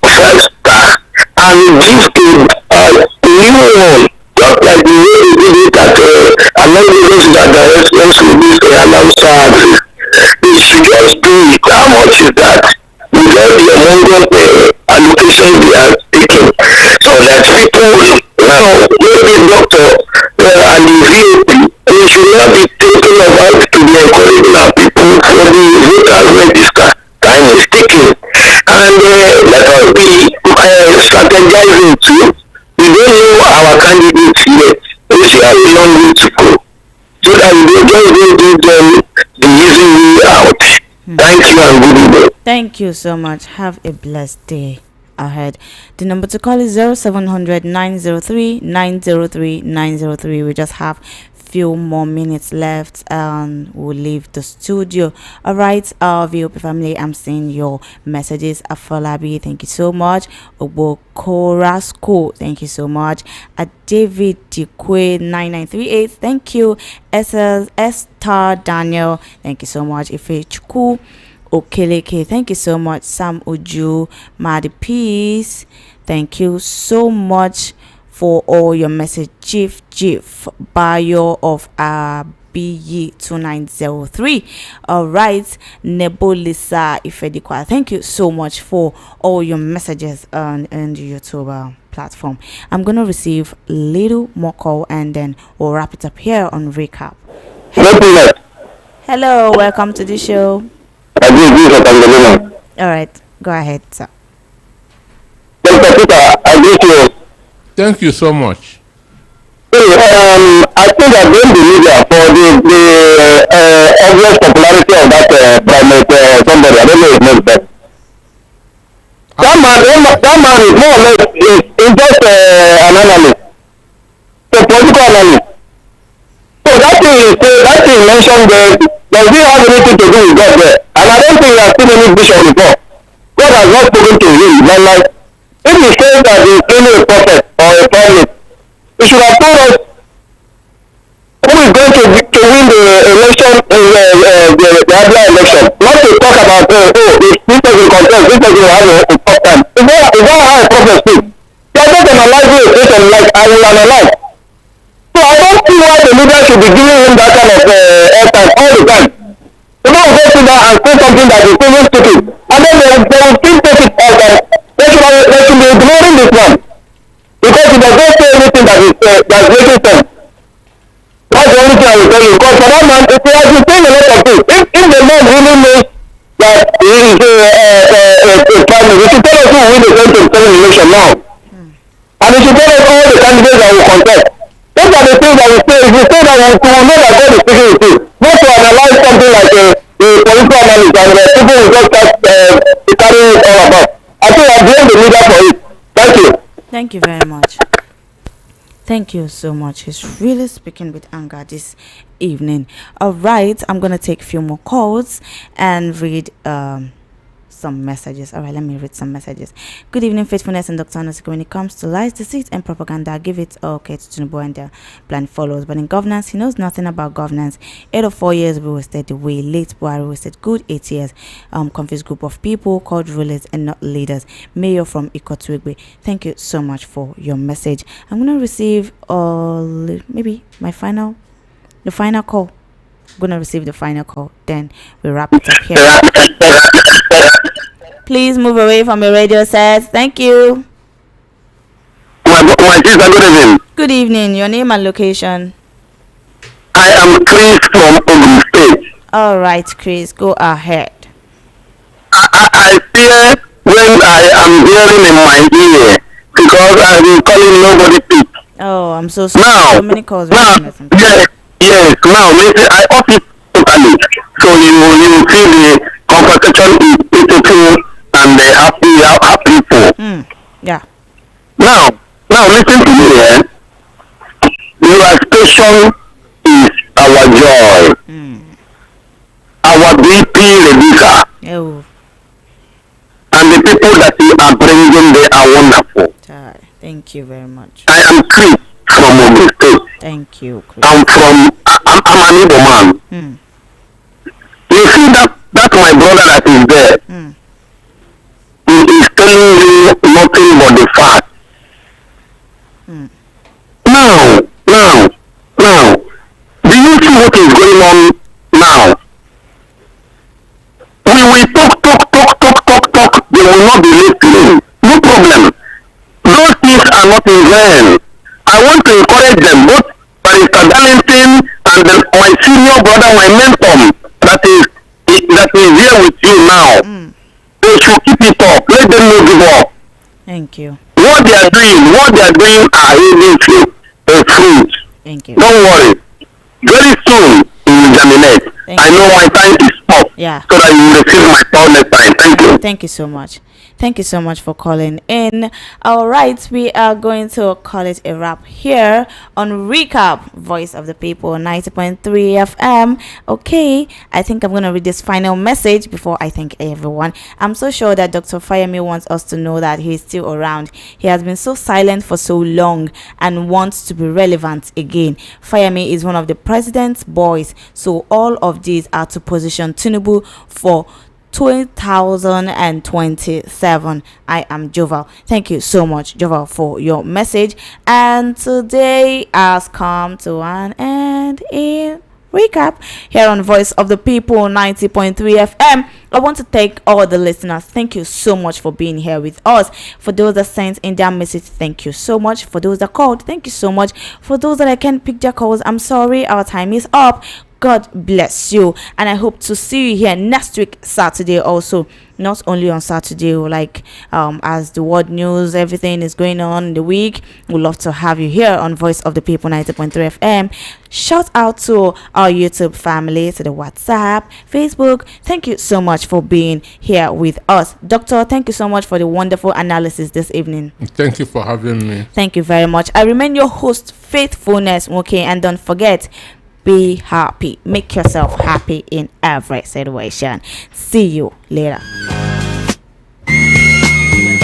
5 star and give a new one, just like the way they did it at along the roads that the residents will be announcer access. They should just do it. How much is that? Without the amount of allocation they are taking. So that people now, maybe doctor and the VOP, they should not be taking about to be encouraging our people for the voters register. Time is ticking. And let us be strategizing too. We don't know our candidates yet. We still have a long way to go. So that we don't just give them the easy way out. Thank you and good evening. Thank you so much. Have a blessed day ahead. The number to call is 0700 903 903 903. We just have few more minutes left and we'll leave the studio. All right, VOP family, I'm seeing your messages. Afolabi, thank you so much. Obokorasco, thank you so much. David Dikwe 9938, thank you. Star Daniel, thank you so much. Ife Chuku Okeleke, thank you so much. Sam Uju, Madi Peace, thank you so much for all your message. Jif Bayo of BE 2903. All right, Nebulisa Ifedikwa, thank you so much for all your messages on the YouTube platform. I'm gonna receive a little more call and then we'll wrap it up here on Recap. Hello, welcome to the show. All right, go ahead, sir. Thank you so much. I think I blame the media for the obvious popularity of that primate somebody. I don't know his name, but that man is more or less is just an analyst, a political analyst. So that thing mentioned there, does it have anything to do with God there? And I don't think he has seen any vision before. God has not spoken to him. But like, if he says that he is only a prophet or a prophet, he should have told us who is going to win the election in the Abla election. Not to talk about, if this person contest, this person will have a tough time. Is that how a prophet speaks? They are just analyzing a situation like I will analyze. So I don't see why the media should be giving him that kind of airtime all the time. So now go sit down and say something that is even stupid. And then they will still take it as they should be ignoring this one. Because he does not say anything that is making sense. That's the only thing I will tell you. Because for that man, he has been saying a lot of things. If the man really knows that he is a primary, he should tell us who will win the 2027 election now. And he should tell us all the candidates that will contest. Those are the things that we say. If we say that we will know that God is speaking with you. Not to analyze something like a political analysis and people will just start carrying it all about. I think I blame the media for it. Thank you. Thank you very much. Thank you so much. He's really speaking with anger this evening. All right, I'm gonna take a few more calls and read some messages. All right, let me read some messages. Good evening, faithfulness and doctrinals. When it comes to lies, deceit, and propaganda, give it okay to Tinubu and their blind followers. But in governance, he knows nothing about governance. 8 or 4 years we wasted away. Late Buhari wasted good 8 years. Confused group of people called rulers and not leaders. Mayor from Ikotuigbe. Thank you so much for your message. I'm gonna receive maybe the final call. I'm gonna receive the final call. Then we wrap it up here. Please move away from your radio set. Thank you. My sister, good evening. Good evening. Your name and location. I am Chris from Ogun State. All right, Chris, go ahead. I fear when I am hearing in my ear because I have been calling nobody pick. Oh, I'm so sorry. Now, so many calls. Yes. Now, listen, I off it totally. So you will see the conversation is beautiful and happy for. Yeah. Now, listen to me. Your station is our joy. Our BP reducer. Oh. And the people that you are bringing, they are wonderful. Thank you very much. I am Chris from Ogun State. Thank you, Chris. I'm an Igbo man. You see that my brother that is there, he is telling you nothing but the fact. Now, do you see what is going on now? We will talk, they will not be listening. No problem. Those things are not in vain. I want to encourage them, both Barrister Darlington and my senior brother, my mentor, that is here with you now. They should keep it up. Let them not give up. Thank you. What they are doing are yielding fruit. Thank you. Don't worry. Very soon it will germinate. I know my time is up. Yeah. So that you will receive my call next time. Thank you. Thank you so much. Thank you so much for calling in. All right, we are going to call it a wrap here on Recap Voice of the People 90.3 FM. Okay, I think I'm going to read this final message before I thank everyone. I'm so sure that Dr. Fayemi wants us to know that he is still around. He has been so silent for so long and wants to be relevant again. Fayemi is one of the president's boys, so all of these are to position Tinubu for 2027. I am Joval. Thank you so much, Joval, for your message. And today has come to an end in Recap here on Voice of the People 90.3 FM. I want to thank all the listeners. Thank you so much for being here with us. For those that sent in their message, thank you so much. For those that called, thank you so much. For those that I can't pick their calls, I'm sorry, our time is up. God bless you, and I hope to see you here next week Saturday also. Not only on Saturday, like as the world news, everything is going on in the week, we'd love to have you here on Voice of the People 90.3 FM. Shout out to our YouTube family, to the WhatsApp, Facebook. Thank you so much for being here with us. Doctor, thank you so much for the wonderful analysis this evening. Thank you for having me. Thank you very much. I remain your host, Faithfulness. Okay, and don't forget, be happy. Make yourself happy in every situation. See you later.